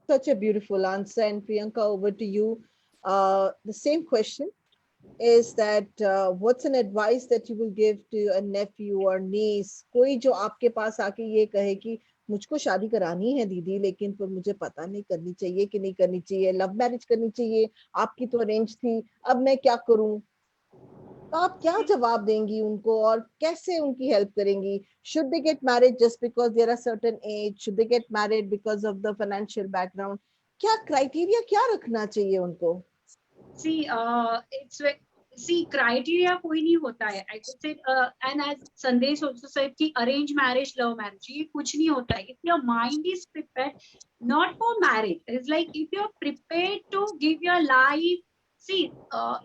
Such a beautiful answer. And Priyanka, over to you. The same question is that what's an advice that you will give to a nephew or niece? कोई जो आपके पास आके ये कहे कि मुझको शादी करानी है दीदी, लेकिन पर मुझे पता नहीं करनी चाहिए कि नहीं करनी चाहिए, लव मैरिज करनी चाहिए, आपकी तो अरेंज थी, अब मैं क्या करूं? तो आप क्या जवाब देंगी उनको और कैसे उनकी हेल्प करेंगी? Should they get married just because they're a certain age? Should they get married because of the financial background? क्या क्राइटेरिया क्या रखना चाहिए उनको? See, criteria कोई नहीं होता है. I could say, and as Sandesh also said, कि arrange marriage, love marriage, ये कुछ नहीं होता है. If your mind is prepared, not for marriage, it's like if you're prepared to give your life. See,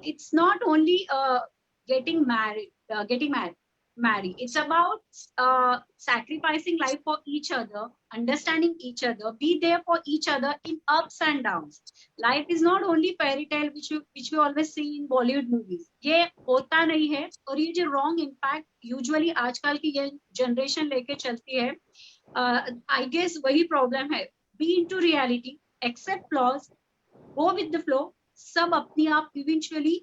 it's not only getting married. It's about sacrificing life for each other, understanding each other, be there for each other in ups and downs. Life is not only fairy tale which we always see in Bollywood movies. ये होता नहीं है, और ये जो wrong impact usually आजकल की ये generation लेके चलती है, I guess वही problem है. Be into reality, accept flaws, go with the flow. सब अपने आप eventually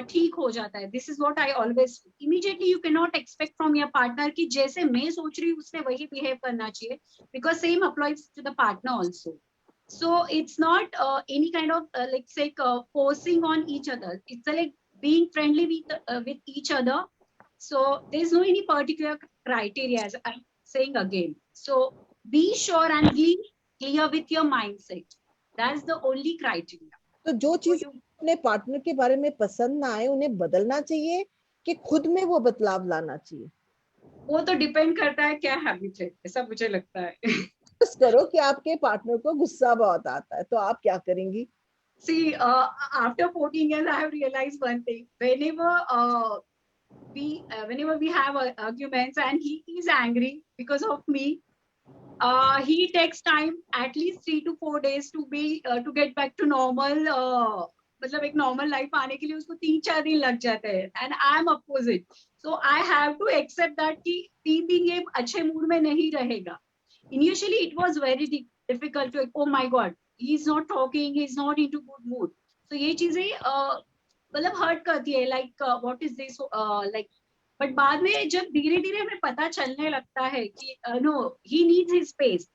ठीक हो जाता है. This is what I always do. Immediately you cannot expect from your partner कि जैसे मैं सोच रही हूँ उसने वही behave करना चाहिए, because same applies to the partner also. So it's not any kind of like say forcing on each other. It's like being friendly with each other. So there's no any particular criteria, as I'm saying again. So be sure and be clear with your mindset. That's the only criteria. तो जो चीज अपने partner के बारे में पसंद ना आए उन्हें बदलना चाहिए कि खुद में वो बदलाव लाना चाहिए? वो तो डिपेंड करता है क्या हैबिट है, ऐसा मुझे लगता है. बस करो कि आपके पार्टनर को गुस्सा बहुत आता है, तो आप क्या करेंगी? See, after 14 years, I have realized one thing. Whenever we have arguments and he is angry because of me, he takes time at least 3 to 4 days to get back to normal. मतलब एक normal life आने के लिए उसको 3-4 दिन लग जाते हैं. And I am opposite. So I have to accept that कि 3 दिन ये अच्छे mood में नहीं रहेगा. Initially, it was very difficult to, oh my God, he's not talking, he's not into good mood. So ये चीजें मतलब hurt करती है, like what is this, like. But बाद में जब धीरे-धीरे हमें पता चलने लगता है कि no, he needs his space.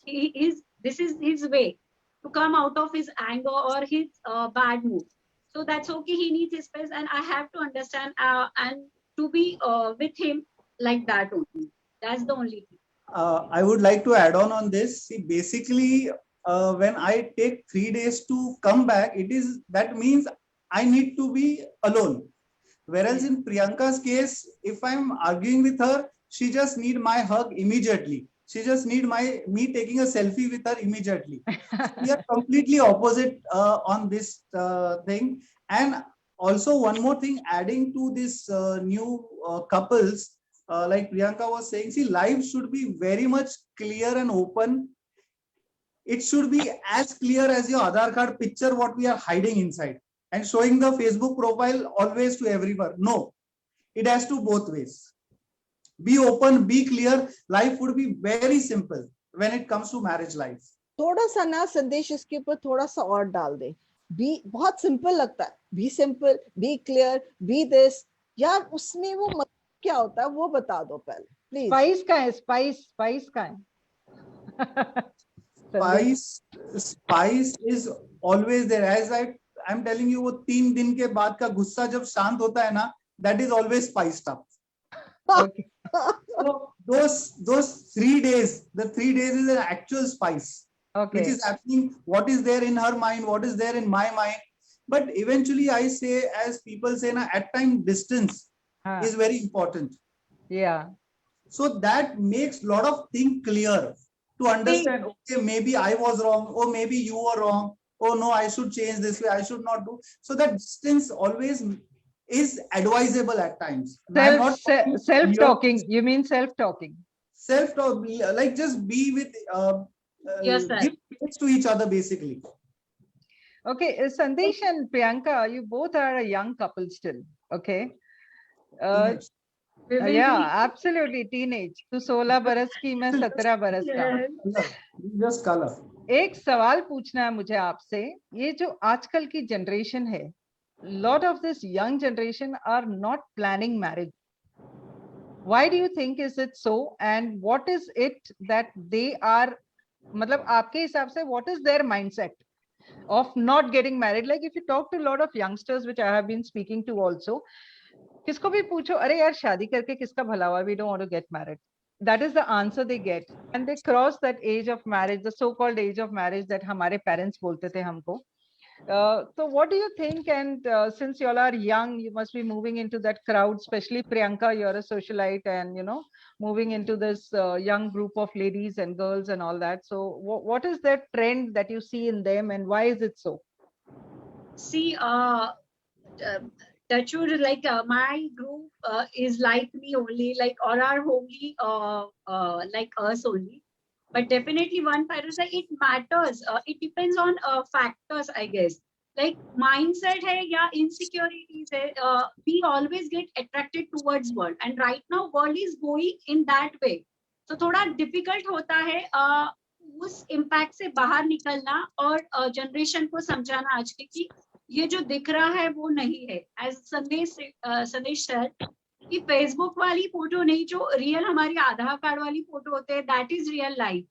This is his way to come out of his anger or his bad mood. So that's okay. He needs his space, and I have to understand and to be with him like that only. That's the only thing. I would like to add on this. See, basically, when I take 3 days to come back, that means I need to be alone. Whereas in Priyanka's case, if I'm arguing with her, she just need my hug immediately. She just need me taking a selfie with her immediately. We are completely opposite on this thing. And also one more thing, adding to this new couples, like Priyanka was saying, see, life should be very much clear and open. It should be as clear as your Aadhaar card picture, what we are hiding inside and showing the Facebook profile always to everyone. No, it has to both ways. Be open, be clear. Life would be very simple when it comes to marriage life. थोड़ा सा ना संदेश इसके ऊपर थोड़ा सा और डाल दे. बी बहुत सिंपल लगता है. Be simple, be clear, be this. यार उसमें वो मतलब क्या होता है वो बता दो पहले प्लीज. स्पाइस का है, स्पाइस का है. Spice is always there. As I'm telling you, वो 3 दिन के बाद का गुस्सा जब शांत होता है ना, that is always spiced up. Okay. So those 3 days, the 3 days is an actual spice. Okay. Which is happening, what is there in her mind, what is there in my mind. But eventually I say, as people say, na, at time distance is very important. Yeah. So that makes a lot of things clear to understand, okay, maybe I was wrong, or maybe you were wrong. Oh no, I should change this way, I should not do. So that distance always is advisable at times. Self-talking, you mean self-talking? Self-talk, like just be with, Yes, sir. give space to each other basically. Okay, Sandesh and Priyanka, you both are a young couple still, okay? Yeah, absolutely, teenage. तू 16 बरस की, मैं 17 बरस का. Just color. एक सवाल पूछना है मुझे आपसे. ये जो आजकल की जनरेशन है, lot of this young generation are not planning marriage. Why do you think is it so? And what is it that they are, मतलब आपके हिसाब से, what is their mindset of not getting married? Like if you talk to a lot of youngsters, which I have been speaking to also, किसको भी पूछो, अरे यार शादी करके किसका भला हुआ, we don't want to get married. That is the answer they get, and they cross that age of marriage, the so-called age of marriage that हमारे parents बोलते थे हमको. So what do you think? And since you all are young, you must be moving into that crowd, especially Priyanka, you're a socialite, and you know, moving into this young group of ladies and girls and all that. So what is that trend that you see in them, and why is it so? See, that should like my group is like me only, like or are only like us only. But definitely one factor is like it matters. It depends on factors, I guess. Like mindset hai ya insecurities hai. We always get attracted towards world, and right now world is going in that way. So थोड़ा difficult होता है उस impact से बाहर निकलना और generation को समझाना आज के कि ये जो दिख रहा है वो नहीं है. As संदेश said, कि फेसबुक वाली फोटो नहीं, जो रियल हमारी आधार कार्ड वाली फोटो होते हैं, दैट इज रियल लाइफ.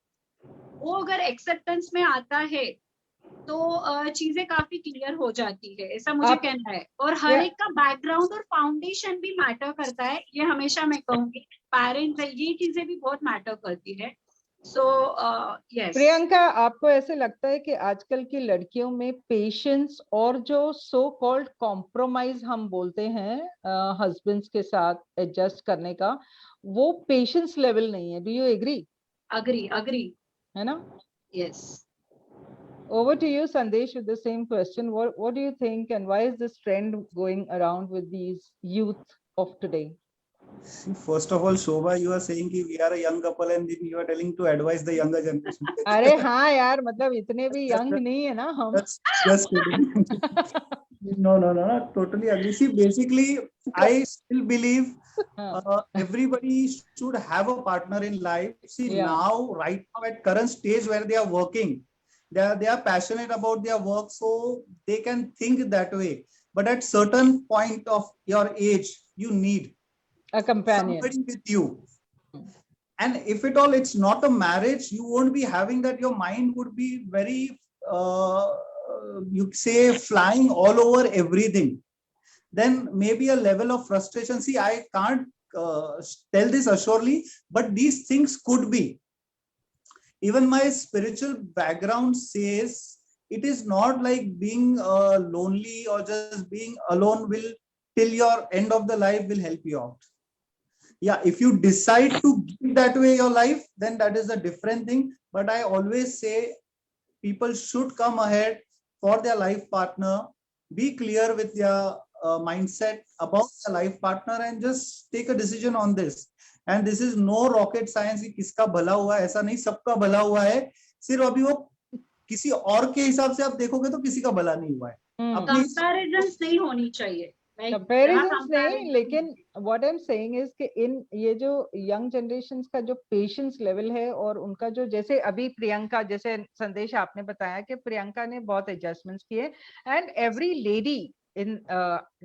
वो अगर एक्सेप्टेंस में आता है तो चीजें काफी क्लियर हो जाती है, ऐसा मुझे कहना है. और हर एक का बैकग्राउंड और फाउंडेशन भी मैटर करता है, ये हमेशा मैं कहूंगी. पेरेंट्स है, ये चीजें भी बहुत मैटर करती है. So yes. प्रियंका, आपको ऐसे लगता है कि आजकल की लड़कियों में पेशेंस और जो सो कॉल्ड कॉम्प्रोमाइज हम बोलते हैं हस्बैंड्स के साथ एडजस्ट करने का, वो पेशेंस लेवल नहीं है? Do you agree? अग्री है ना? Yes. Over to you, Sandesh, with the same question. What do you think, and why is this trend going around with these youth of today? First of all, Shobha, you are saying कि we are a young couple and then you are telling to advise the younger generation. अरे हाँ यार, मतलब इतने भी young नहीं है ना हम. Just kidding. No, totally agree. See, basically, I still believe everybody should have a partner in life. See, now, right now, at current stage where they are working, they are passionate about their work, so they can think that way. But at certain point of your age, you need a companion, somebody with you. And if at all it's not a marriage, you won't be having that. Your mind would be very, you say, flying all over everything. Then maybe a level of frustration. See, I can't tell this assuredly, but these things could be. Even my spiritual background says it is not like being lonely or just being alone will till your end of the life will help you out. Yeah, if you decide to give that way your life, then that is a different thing. But I always say people should come ahead for their life partner, be clear with their mindset about the life partner and just take a decision on this. And this is no rocket science कि किसका भला हुआ है, ऐसा नहीं, सबका भला हुआ है. सिर्फ अभी वो किसी और के हिसाब से आप देखोगे तो किसी का भला नहीं हुआ है. अपनी Comparisons नहीं होनी चाहिए. Like, कंपैरिजन्स नहीं, लेकिन what I am saying is कि इन ये जो यंग जनरेशन का जो पेशेंस लेवल है और उनका जो, जैसे अभी प्रियंका, जैसे संदेश आपने बताया कि प्रियंका ने बहुत एडजस्टमेंट्स किए, and every lady in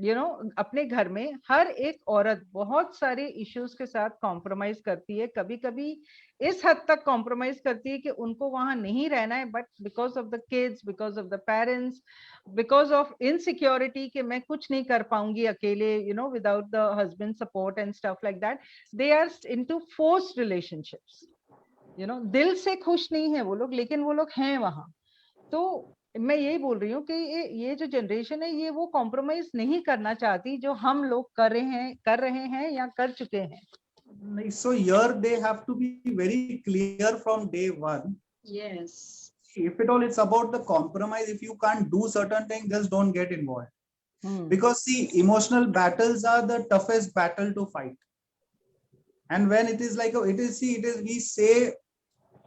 you know अपने घर में हर एक औरत बहुत सारे इश्यूज के साथ कॉम्प्रोमाइज करती है, कभी कभी इस हद तक कॉम्प्रोमाइज करती है कि उनको वहां नहीं रहना है, but because of the kids, because of the parents, because of insecurity कि मैं कुछ नहीं कर पाऊंगी अकेले, you know, without the husband support and stuff like that, they are into forced relationships. You know, दिल से खुश नहीं है वो लोग, लेकिन वो लोग हैं वहां. तो मैं यही बोल रही हूँ कि ये जो जनरेशन है ये वो कॉम्प्रोमाइज नहीं करना चाहती जो हम लोग कर रहे हैं या कर चुके हैं. So here they have to be very clear from day one. yes. If at all it's about the compromise, if you can't do certain things, just don't get involved. Because see, emotional battles are the toughest battle to fight. And when it is like, we say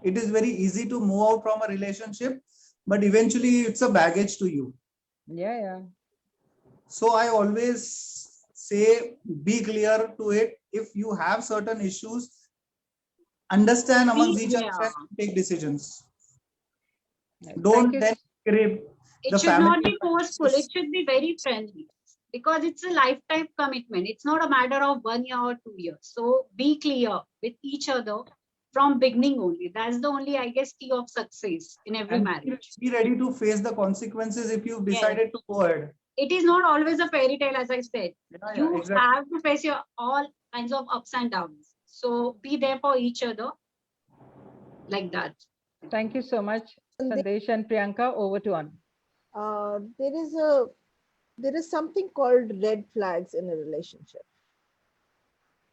it is very easy to move out from a relationship, but eventually it's a baggage to you. Yeah. So I always say, be clear to it. If you have certain issues, understand amongst each other and take decisions. Don't then crave. It should not be forceful. It should be very friendly, because it's a lifetime commitment. It's not a matter of 1 year or 2 years. So be clear with each other from beginning only. That's the only, I guess, key of success in every marriage. Be ready to face the consequences if you've decided to go ahead. It is not always a fairy tale, as I said. You exactly. have to face your all kinds of ups and downs. So be there for each other like that. Thank you so much, Sandesh and Priyanka. Over to Anu. There is something called red flags in a relationship.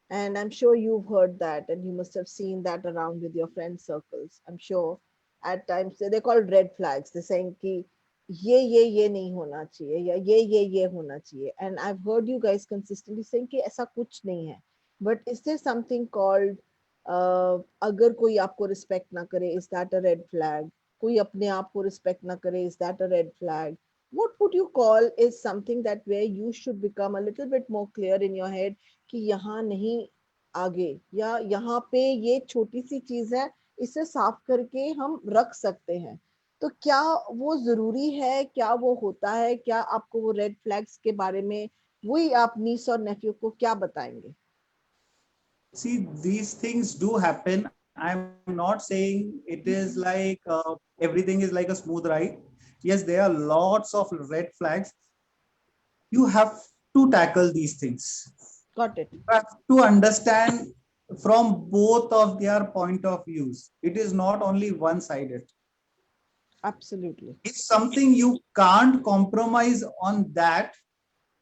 And I'm sure you've heard that, and you must have seen that around with your friend circles. I'm sure at times they're called red flags. They're saying ki ye nahi hona chahiye, ya ye hona chahiye. And I've heard you guys consistently saying ki aisa kuch nahi hai. But is there something called agar koi aapko respect na kare, is that a red flag? Koi apne aap ko respect na kare, is that a red flag? What would you call is something that where you should become a little bit more clear in your head कि यहाँ नहीं आगे, या यहाँ पे ये छोटी सी चीज है, इसे साफ करके हम रख सकते हैं. तो क्या वो जरूरी है, क्या वो होता है, क्या आपको वो रेड फ्लैग्स के बारे में वही आप नीस और नेफ्यू को क्या बताएंगे? See, these things do happen. I'm not saying it is like everything is like a smooth ride. Yes, there are lots of red flags. You have to tackle these things. Got it. You have to understand from both of their point of views. It is not only one-sided. Absolutely. If something you can't compromise on that,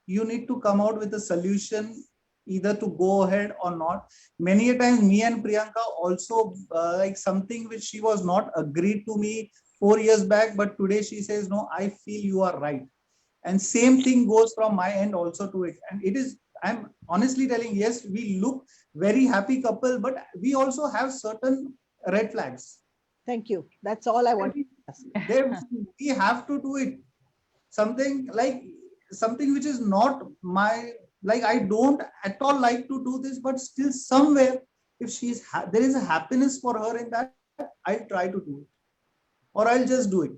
you need to come out with a solution, either to go ahead or not. Many a times, me and Priyanka also like something which she was not agreed to me 4 years back, but today she says, no, I feel you are right. And same thing goes from my end also to it. And it is, I'm honestly telling, yes, we look very happy couple, but we also have certain red flags. Thank you. That's all I want. We have to do it. Something which is not my, like, I don't at all like to do this, but still somewhere, if she's, there is a happiness for her in that, I'll try to do it. Or I'll just do it.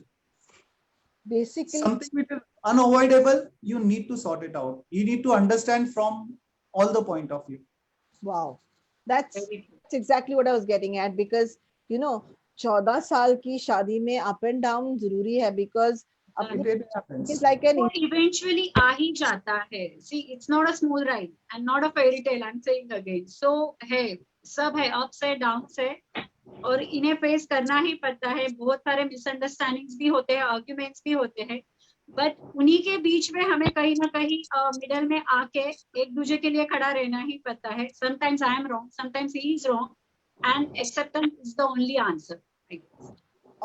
Basically, something which is unavoidable, you need to sort it out. You need to understand from all the point of view. Wow. That's exactly what I was getting at, because, you know, 14 साल की शादी में up and down जरूरी है, because it's like an eventually आ ही जाता है. See, it's not a smooth ride and not a fairy tale, I'm saying again. So, hey, सब है, ups है, downs है. और इन्हें फेस करना ही पड़ता है. बहुत सारे मिसअंडरस्टैंडिंग्स भी होते हैं, आर्ग्यूमेंट्स भी होते हैं, बट उन्हीं के बीच में हमें कहीं ना कहीं मिडल में आके एक दूसरे के लिए खड़ा रहना ही पड़ता है. Sometimes I am wrong, sometimes he is wrong, and acceptance is the only answer, I guess.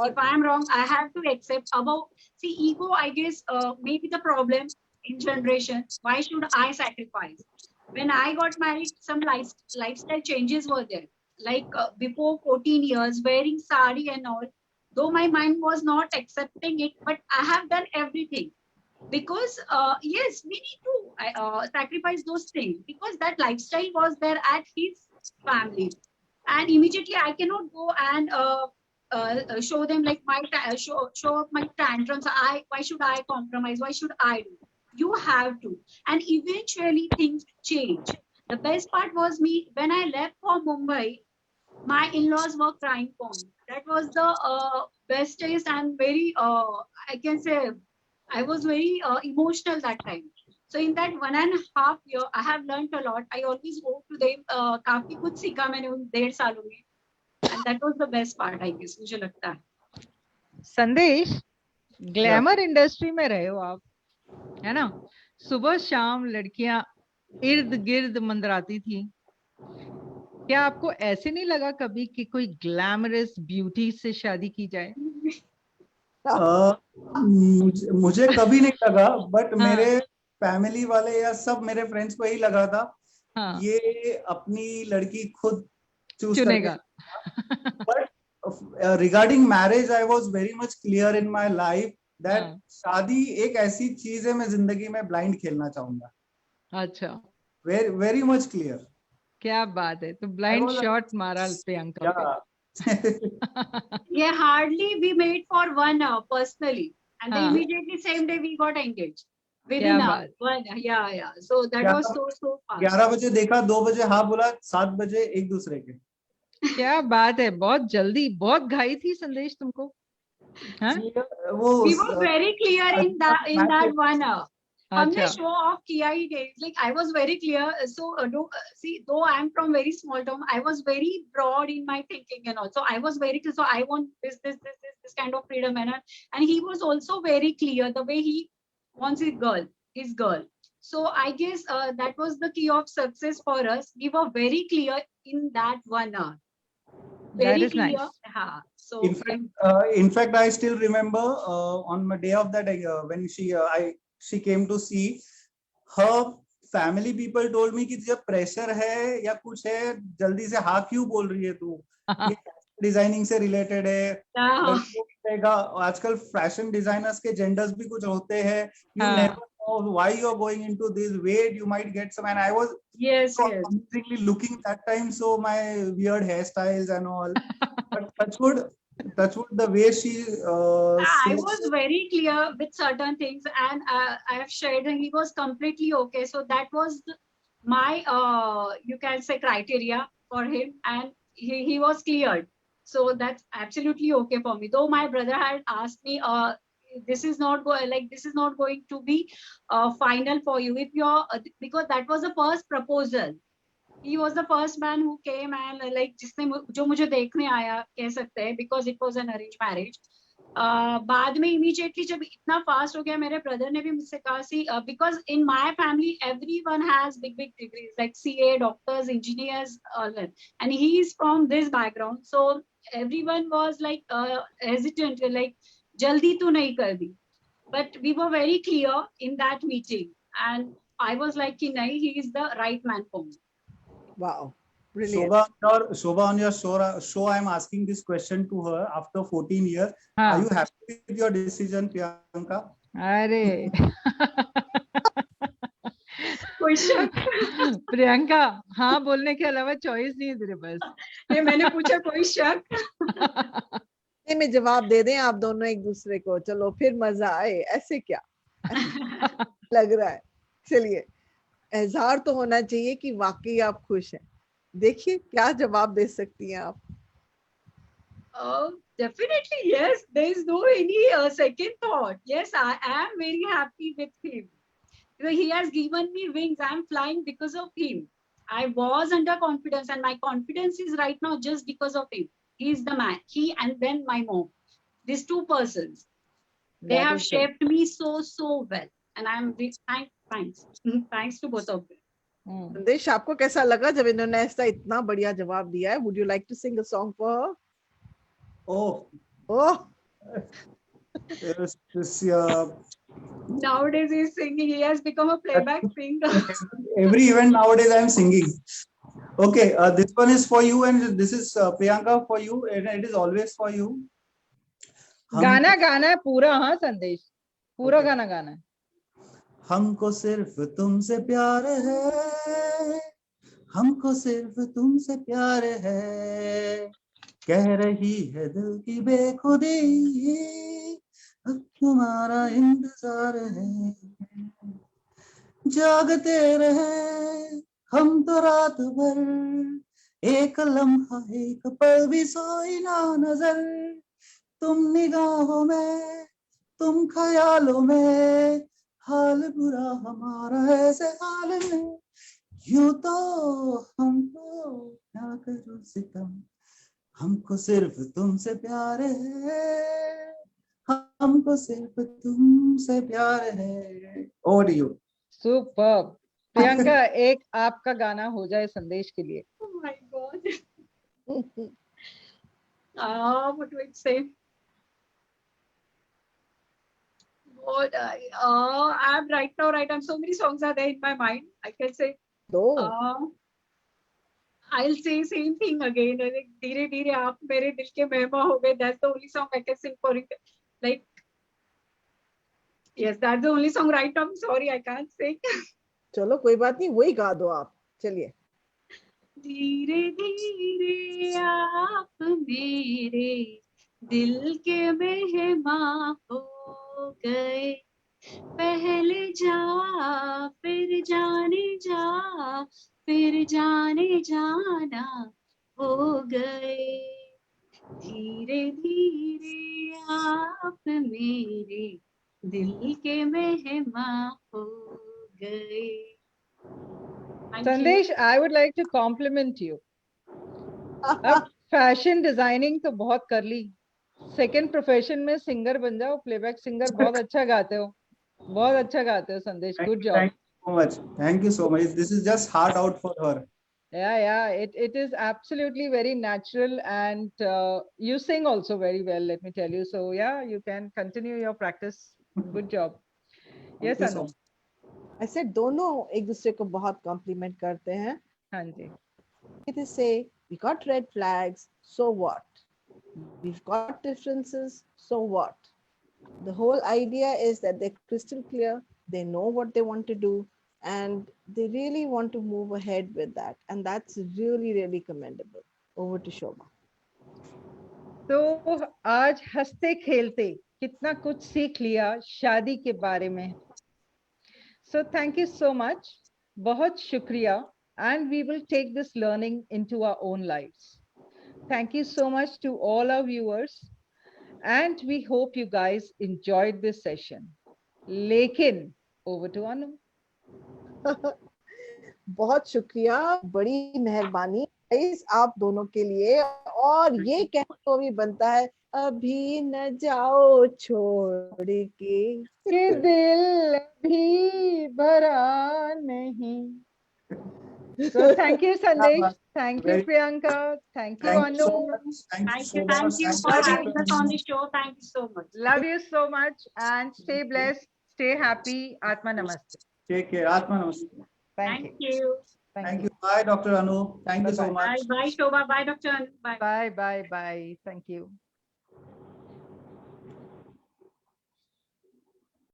If I am wrong, I have to accept. About, see, ego, I guess, maybe the problem in generation. Why should I sacrifice? When I got married, some lifestyle changes were there. Like before 14 years, wearing sari and all. Though my mind was not accepting it, but I have done everything because yes, we need to sacrifice those things because that lifestyle was there at his family, and immediately I cannot go and show them like show up my tantrums. Why should I compromise? Why should I do? You have to, and eventually things change. The best part was me when I left for Mumbai. My in-laws were crying for me. That was the bestest and very I can say I was very emotional that time. So in that 1.5 year, I have learned a lot. I always go to them. काफी कुछ सीखा मैंने उन 1.5 सालों में. And that was the best part, I guess. मुझे लगता है. संदेश, ग्लैमर इंडस्ट्री में रहे हो आप, है ना? सुबह शाम लड़कियां इर्द गिर्द मंडराती थी. क्या आपको ऐसे नहीं लगा कभी कि कोई ग्लैमरस ब्यूटी से शादी की जाए? मुझे कभी नहीं लगा, बट हाँ. मेरे फैमिली वाले या सब मेरे फ्रेंड्स को यही लगा था. हाँ. ये अपनी लड़की खुद चूज चुनेगा. But regarding marriage, I was very much clear in my life that हाँ. शादी एक ऐसी चीज है, मैं जिंदगी में ब्लाइंड खेलना चाहूंगा. अच्छा, वेरी वेरी मच क्लियर. क्या बात है. तो ब्लाइंड was- शॉट मारा प्रियंका पे. Yeah, hardly we made for 1 hour personally, and then हाँ. immediately same day we got engaged. क्या Within a बात. 1, yeah. So that Yeah. was so fast. 11 बजे देखा, 2 बजे हाँ बोला, 7 बजे एक दूसरे के. क्या बात है. बहुत जल्दी, बहुत घाई थी संदेश तुमको. हाँ? वो We were very clear in that 1 hour. हमने अच्छा. show off किया ही नहीं. Like I was very clear. So see, though I am from very small town, I was very broad in my thinking and also I was very clear. So I want this kind of freedom and he was also very clear the way he wants his girl. So I guess that was the key of success for us. We were very clear in that 1 hour. Very That is clear. nice. हाँ. So in fact, I still remember on my day of that when she came to see, her family people told me कि जब pressure है या कुछ है, जल्दी से हाँ क्यों बोल रही है तू, ये डिजाइनिंग से रिलेटेड है, लड़कियों की रहेगा. आजकल फैशन डिजाइनर्स के जेंडर्स भी कुछ होते हैं. You never know why you're going into this. Wait, you might get some. And I was yes. amazingly looking that time, so my weird hairstyles and all. But touch wood, the way she I was very clear with certain things, and I have shared, and he was completely okay. So that was my you can say criteria for him, and he was cleared. So that's absolutely okay for me. Though my brother had asked me, this is not going to be final for you if you're because that was the first proposal. He was the first man who came and like जिसने जो मुझे देखने आया कह सकते हैं because it was an arranged marriage. बाद में immediately जब इतना fast हो गया, मेरे brother ने भी मुझसे कहा सी because in my family everyone has big degrees like CA, doctors, engineers, all that, and he is from this background, so everyone was like hesitant like जल्दी तो नहीं कर दी. But we were very clear in that meeting, and I was like कि नहीं, he is the right man for me. Wow, brilliant. Shobha, on your show, I'm asking this question to her after 14 years. हाँ. Are you happy with your decision, Priyanka? अरे question Priyanka, हाँ बोलने के अलावा choice नहीं है तेरे पास. ये मैंने पूछा कोई शक. में जवाब दे दें आप दोनों एक दूसरे को, चलो फिर मजा आए. ऐसे क्या लग रहा है? चलिए, एहसार तो होना चाहिए कि वाकई आप खुश हैं. देखिए क्या जवाब दे सकती हैं आप. Definitely yes. There is no any second thought. Yes, I am very happy with him. He has given me wings. I am flying because of him. I was under confidence, and my confidence is right now just because of him. He's the man. He and then my mom. These two persons. They That have is good. shaped me so well. And I'm thanks. Thanks to both of them. संदेश, आपको कैसा लगा जब इन्होंने ऐसा इतना बढ़िया जवाब दिया है? Would you like to sing a song for her? Oh, Oh, this Nowadays he's singing. He has become a playback singer. every event nowadays I'm singing. Okay, this one is for you, and this is Priyanka for you, and it is always for you. गाना गाना है पूरा, हाँ संदेश, पूरा गाना गाना है. हमको सिर्फ तुमसे प्यार है, हमको सिर्फ तुमसे प्यार है, कह रही है दिल की बेखुदी, अब तुम्हारा इंतजार है, जागते रहे हम तो रात भर, एक लम्हा एक पल भी सोई ना नजर, तुम निगाहों में, तुम ख्यालों में, हाल बुरा हमारा ऐसे हाल में, यूं तो हमको क्या करूं सितम, हमको सिर्फ तुमसे प्यार है, हमको सिर्फ तुमसे प्यार है. Over to you. Superb. Priyanka, एक आपका गाना हो जाए संदेश के लिए. Oh my God. What do I say? What I'm right now, and so many songs are there in my mind. I can say, दो. I'll say same thing again. धीरे धीरे आप मेरे दिल के मेहमा हो गए. That's the only song I can sing for it. Like, yes, that's the only song right now. I'm sorry, I can't sing. चलो कोई बात नहीं, वही गा दो आप. चलिए. धीरे धीरे आप मेरे दिल के मेहमा हो गए, पहले जा फिर जाने जा, फिर जाने जाना हो गए, धीरे धीरे आप मेरे दिल के मेहमा हो गए. Thank you. संदेश, I would like to compliment you. अब फैशन डिजाइनिंग तो बहुत कर ली, सेकंड प्रोफेशन में सिंगर बन जाओ, प्लेबैक सिंगर. बहुत अच्छा गाते हो, बहुत अच्छा गाते हो संदेश. Good job. Thank you so much. Thank you so much. This is just heart out for her. Yeah, it is absolutely very natural, and you sing also very well, let me tell you. So yeah, you can continue your practice. Good job. Yes, Thank you so Anu. much. I said दोनों एक दूसरे को बहुत compliment करते हैं. हाँ जी. They say, we got red flags, so what? We've got differences, so what? The whole idea is that they're crystal clear, they know what they want to do, and they really want to move ahead with that. And that's really, really commendable. Over to Shobha. तो आज हंसते खेलते कितना कुछ सीख लिया शादी के बारे में. So thank you so much. बहुत शुक्रिया. And we will take this learning into our own lives. Thank you so much to all our viewers. And we hope you guys enjoyed this session. लेकिन over to Anu. बहुत शुक्रिया, बड़ी मेहरबानी guys आप दोनों के लिए. और ये कहना तो भी बनता है, अभी न जाओ छोड़ के, कि दिल भी भरा नहीं. So thank you Sandesh, thank you Priyanka, thank you Thank you so Anu. much. Thank you Thank so you, much. thank you for having us on the show. Thank you so much. Love you so much and stay blessed, stay happy. Atma Namaste. Take care. Atma Namaste. Thank Thank you. you. Thank you. Bye, Dr. Anu. Thank you so Bye-bye. much. Bye, Shobha. Bye, Dr. Anu. Bye. Bye. Thank you.